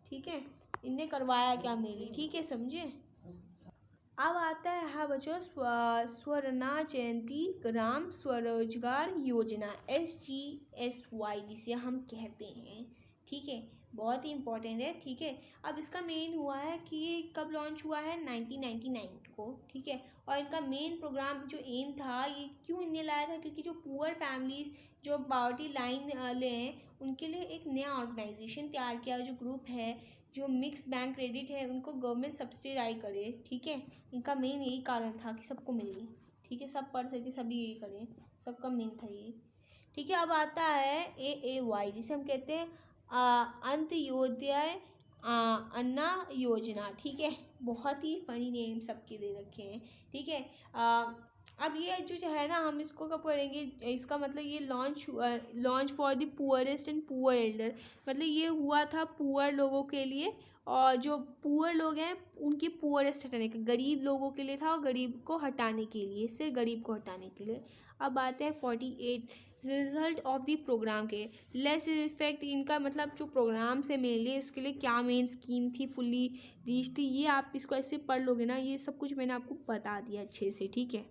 ठीक है, इनने करवाया क्या मेनली? ठीक है, समझे। अब आता है हाँ बच्चों, स्वर्ण जयंती ग्राम स्वरोजगार योजना, SGSY जिसे हम कहते हैं। ठीक है, बहुत ही इंपॉर्टेंट है। ठीक है, अब इसका मेन हुआ है कि ये कब लॉन्च हुआ है? 1999 को। ठीक है, और इनका मेन प्रोग्राम जो एम था, ये क्यों इनने लाया था? क्योंकि जो पुअर फैमिलीज़ जो पॉवर्टी लाइन ले हैं, उनके लिए एक नया ऑर्गेनाइजेशन तैयार किया, जो ग्रुप है जो मिक्स बैंक क्रेडिट है, उनको गवर्नमेंट सब्सिडाइज करे। ठीक है, इनका मेन यही कारण था कि सबको मिले। ठीक है, सब पढ़ सके, सभी यही करें, सबका मेन था ये। ठीक है, अब आता है AAY जिसे हम कहते हैं अंत्योदय अन्ना योजना। ठीक है, बहुत ही फनी नेम सबके दे रखे हैं। ठीक है, अब ये जो है ना, हम इसको कब करेंगे? इसका मतलब ये launch for the poorest and poor Elder, मतलब ये हुआ था पुअर लोगों के लिए, और जो पुअर लोग हैं उनकी पुअरेस्ट हटाने के, गरीब लोगों के लिए था, और गरीब को हटाने के लिए, सिर्फ गरीब को हटाने के लिए। अब आते हैं 48 रिजल्ट ऑफ द प्रोग्राम के। लेस इफेक्ट, इनका मतलब जो प्रोग्राम से मेनली इसके लिए क्या मेन स्कीम थी, फुल्ली रीच थी, ये आप इसको ऐसे पढ़ लोगे ना, ये सब कुछ मैंने आपको बता दिया अच्छे से। ठीक है,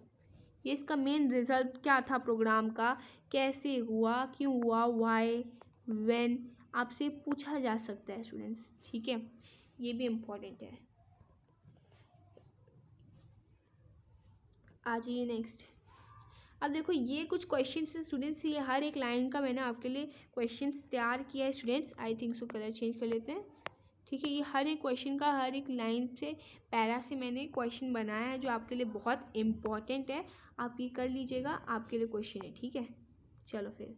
ये इसका मेन रिजल्ट क्या था प्रोग्राम का, कैसे हुआ, क्यों हुआ, व्हाई, व्हेन, आपसे पूछा जा सकता है स्टूडेंट्स, ठीक है, ये भी इम्पोर्टेंट है। आ जाइए नेक्स्ट। अब देखो ये कुछ क्वेश्चंस है स्टूडेंट्स, ये हर एक लाइन का मैंने आपके लिए क्वेश्चंस तैयार किया है students. I think so colour change कर लेते हैं, ठीक है। ये हर एक क्वेश्चन का, हर एक लाइन से, पैरा से मैंने क्वेश्चन बनाया है जो आपके लिए बहुत इम्पॉर्टेंट है। आप ये कर लीजिएगा, आपके लिए क्वेश्चन है, ठीक है। चलो फिर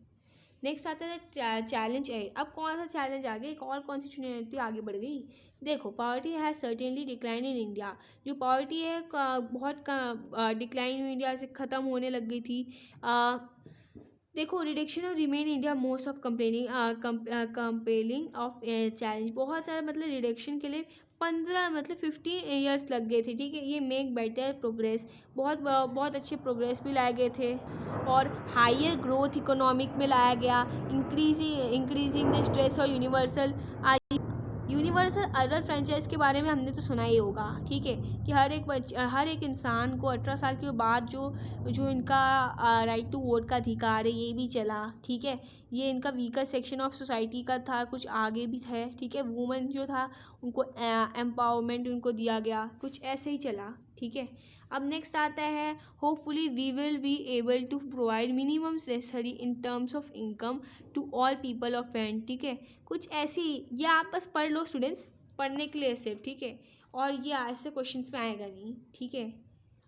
नेक्स्ट आता है चैलेंज एट। अब कौन सा चैलेंज आ गया, एक और कौन सी चुनौती आगे बढ़ गई। देखो poverty has certainly decline in India. जो पॉवर्टी है बहुत डिक्लाइन हुई, इंडिया से ख़त्म होने लग गई थी। देखो reduction of remain India most of compelling of challenge, बहुत सारा मतलब रिडक्शन के लिए 15 ईयर्स लग गए थे, ठीक है। ये मेक बेटर प्रोग्रेस, बहुत अच्छे प्रोग्रेस भी लाए गए थे। और हायर ग्रोथ इकोनॉमिक में लाया गया। इंक्रीजिंग द स्ट्रेस और यूनिवर्सल अडल्ट फ्रेंचाइज के बारे में हमने तो सुना ही होगा, ठीक है, कि हर एक इंसान को 18 साल के बाद जो इनका राइट टू वोट का अधिकार है ये भी चला, ठीक है। ये इनका वीकर सेक्शन ऑफ सोसाइटी का था, कुछ आगे भी थे, ठीक है। वुमेन जो था उनको एम्पावरमेंट उनको दिया गया, कुछ ऐसे ही चला, ठीक है। अब नेक्स्ट आता है hopefully we will be able to provide minimum necessary in terms of income to all people of end, ठीक है। कुछ ऐसी, ये आप बस पढ़ लो स्टूडेंट्स, पढ़ने के लिए सिर्फ, ठीक है। और ये ऐसे क्वेश्चंस में आएगा नहीं, ठीक है।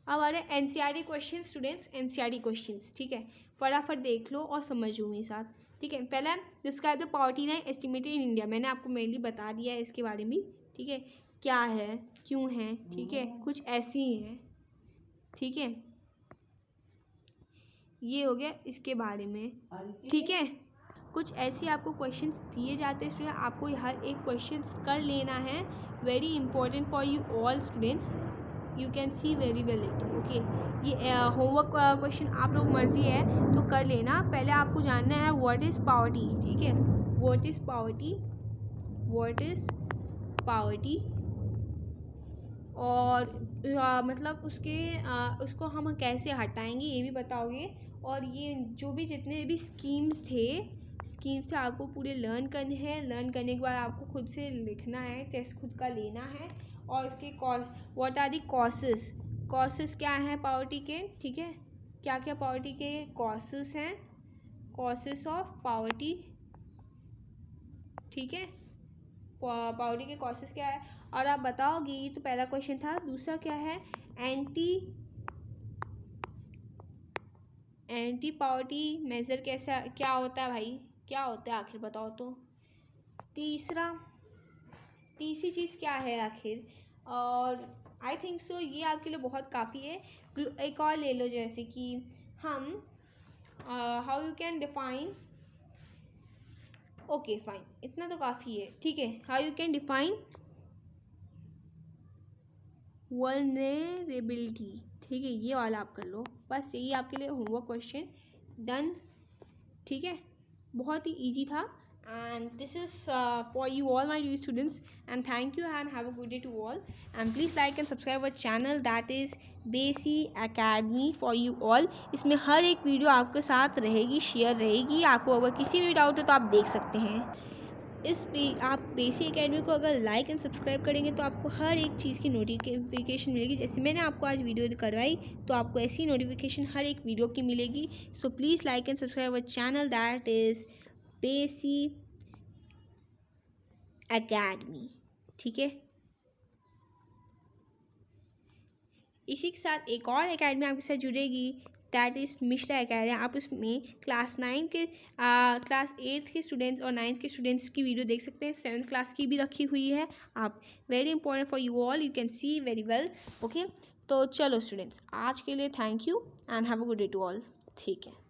अब आ रहे हैं NCERT question students, NCERT questions, ठीक है। फटाफट देख लो और समझो मेरे साथ, ठीक है। पहला describe the poverty line estimated in India, मैंने आपको मेनली बता दिया है इसके बारे में, ठीक है, क्या है, क्यों है, ठीक है, कुछ ऐसी ही है, ठीक है। ये हो गया इसके बारे में, ठीक है। कुछ ऐसे आपको क्वेश्चंस दिए जाते हैं स्टूडेंट, आपको हर एक क्वेश्चंस कर लेना है, very important for you all students, you can see very well it, okay. ये होमवर्क क्वेश्चन आप लोग मर्जी है तो कर लेना। पहले आपको जानना है व्हाट इज़ पावर्टी, ठीक है। What is poverty, what is poverty, और मतलब उसको हम कैसे हटाएंगे ये भी बताओगे। और ये जो भी जितने भी स्कीम्स से आपको पूरे लर्न करने हैं। लर्न करने के बाद आपको खुद से लिखना है, टेस्ट खुद का लेना है। और इसके व्हाट आर दी कॉसेस क्या हैं पावर्टी के, ठीक है। क्या क्या पावर्टी के कॉसेस हैं, कॉसेस ऑफ पावर्टी, ठीक है। पावर्टी के कॉसेस क्या है और आप बताओगे। ये तो पहला क्वेश्चन था। दूसरा क्या है, एंटी पावर्टी मेजर कैसा, क्या होता है भाई, क्या होता है आखिर बताओ तो। तीसरी चीज़ क्या है आखिर। और आई थिंक सो ये आपके लिए बहुत काफ़ी है। एक और ले लो, जैसे कि हम how you can define, okay fine, इतना तो काफ़ी है, ठीक है। How you can define vulnerability, ठीक है। ये वाला आप कर लो, बस यही आपके लिए होमवर्क क्वेश्चन डन, ठीक है। बहुत ही इजी था। and this is for you all my dear students, and thank you and have a good day to all, and please like and subscribe our channel that is बेसी academy for you all. इसमें हर एक video आपके साथ रहेगी, share रहेगी। आपको अगर किसी भी डाउट है तो आप देख सकते हैं। आप बेसी एकेडमी को अगर लाइक एंड सब्सक्राइब करेंगे तो आपको हर एक चीज़ की नोटिफिकेशन मिलेगी। जैसे मैंने आपको आज वीडियो करवाई तो आपको ऐसी नोटिफिकेशन हर एक वीडियो की मिलेगी। So please like and subscribe our channel that is बेसी एकेडमी, ठीक है। इसी के साथ एक और एकेडमी आपके साथ जुड़ेगी, दैट इज़ मिश्रा एकेडमी। आप उसमें क्लास 8 के स्टूडेंट्स और 9th के स्टूडेंट्स की वीडियो देख सकते हैं। 7th क्लास की भी रखी हुई है। आप very important for you all, you can see very well, okay. तो चलो स्टूडेंट्स, आज के लिए thank you and have a good day to all, ठीक है।